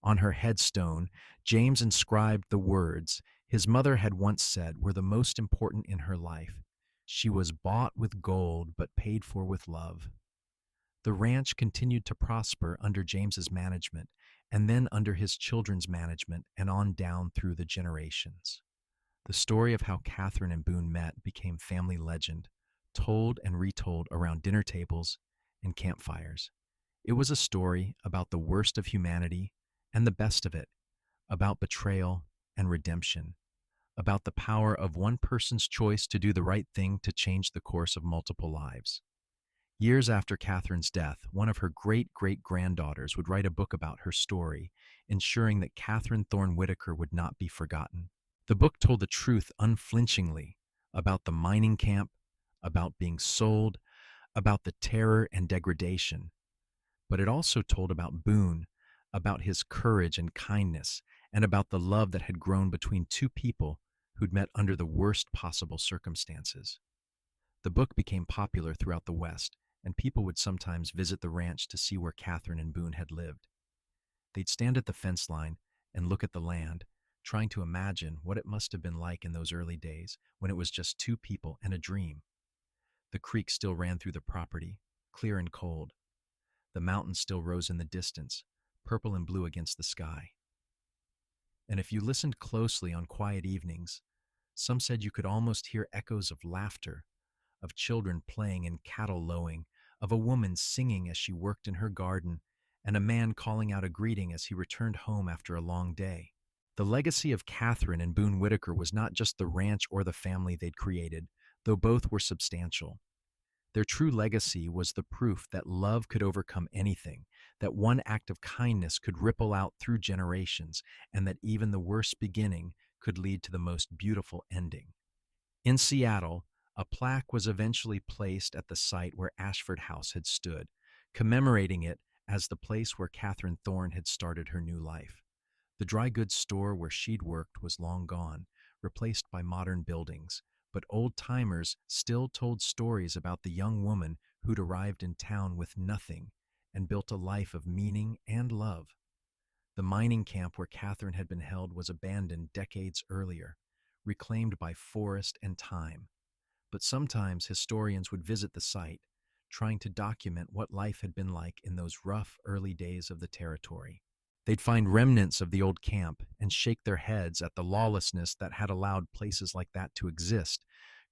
On her headstone, James inscribed the words his mother had once said were the most important in her life. She was bought with gold, but paid for with love. The ranch continued to prosper under James's management, and then under his children's management, and on down through the generations. The story of how Katherine and Boone met became family legend, told and retold around dinner tables and campfires. It was a story about the worst of humanity and the best of it, about betrayal and redemption, about the power of one person's choice to do the right thing to change the course of multiple lives. Years after Katherine's death, one of her great-great-granddaughters would write a book about her story, ensuring that Katherine Thorne Whitaker would not be forgotten. The book told the truth unflinchingly about the mining camp, about being sold, about the terror and degradation. But it also told about Boone, about his courage and kindness, and about the love that had grown between two people who'd met under the worst possible circumstances. The book became popular throughout the West, and people would sometimes visit the ranch to see where Katherine and Boone had lived. They'd stand at the fence line and look at the land, trying to imagine what it must have been like in those early days when it was just two people and a dream. The creek still ran through the property, clear and cold. The mountains still rose in the distance, purple and blue against the sky. And if you listened closely on quiet evenings, some said you could almost hear echoes of laughter, of children playing and cattle lowing, of a woman singing as she worked in her garden, and a man calling out a greeting as he returned home after a long day. The legacy of Katherine and Boone Whitaker was not just the ranch or the family they'd created, though both were substantial. Their true legacy was the proof that love could overcome anything, that one act of kindness could ripple out through generations, and that even the worst beginning could lead to the most beautiful ending. In Seattle, a plaque was eventually placed at the site where Ashford House had stood, commemorating it as the place where Katherine Thorne had started her new life. The dry goods store where she'd worked was long gone, replaced by modern buildings, but old-timers still told stories about the young woman who'd arrived in town with nothing and built a life of meaning and love. The mining camp where Katherine had been held was abandoned decades earlier, reclaimed by forest and time. But sometimes historians would visit the site, trying to document what life had been like in those rough early days of the territory. They'd find remnants of the old camp and shake their heads at the lawlessness that had allowed places like that to exist,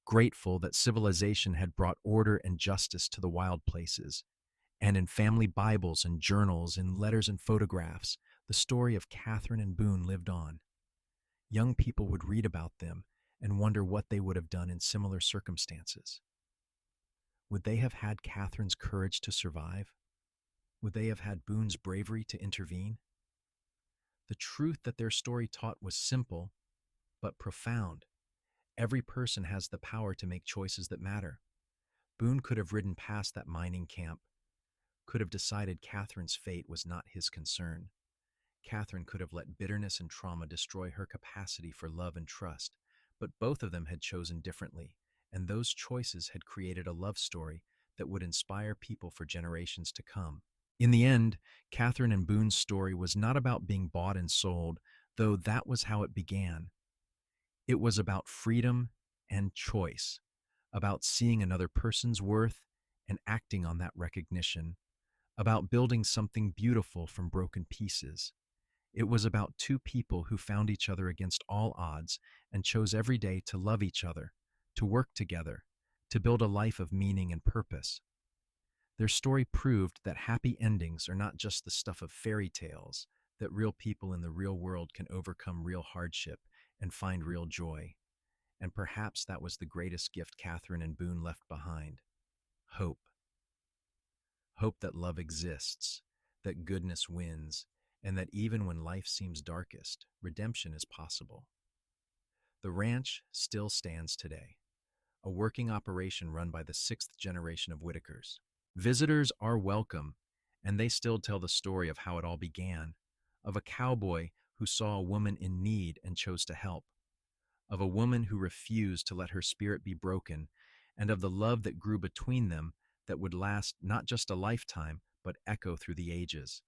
grateful that civilization had brought order and justice to the wild places. And in family Bibles and journals, in letters and photographs, the story of Catherine and Boone lived on. Young people would read about them and wonder what they would have done in similar circumstances. Would they have had Catherine's courage to survive? Would they have had Boone's bravery to intervene? The truth that their story taught was simple, but profound. Every person has the power to make choices that matter. Boone could have ridden past that mining camp, could have decided Catherine's fate was not his concern. Catherine could have let bitterness and trauma destroy her capacity for love and trust, but both of them had chosen differently, and those choices had created a love story that would inspire people for generations to come. In the end, Catherine and Boone's story was not about being bought and sold, though that was how it began. It was about freedom and choice, about seeing another person's worth and acting on that recognition, about building something beautiful from broken pieces. It was about two people who found each other against all odds and chose every day to love each other, to work together, to build a life of meaning and purpose. Their story proved that happy endings are not just the stuff of fairy tales, that real people in the real world can overcome real hardship and find real joy. And perhaps that was the greatest gift Catherine and Boone left behind: hope. Hope that love exists, that goodness wins, and that even when life seems darkest, redemption is possible. The ranch still stands today, a working operation run by the sixth generation of Whitakers. Visitors are welcome, and they still tell the story of how it all began, of a cowboy who saw a woman in need and chose to help, of a woman who refused to let her spirit be broken, and of the love that grew between them that would last not just a lifetime, but echo through the ages.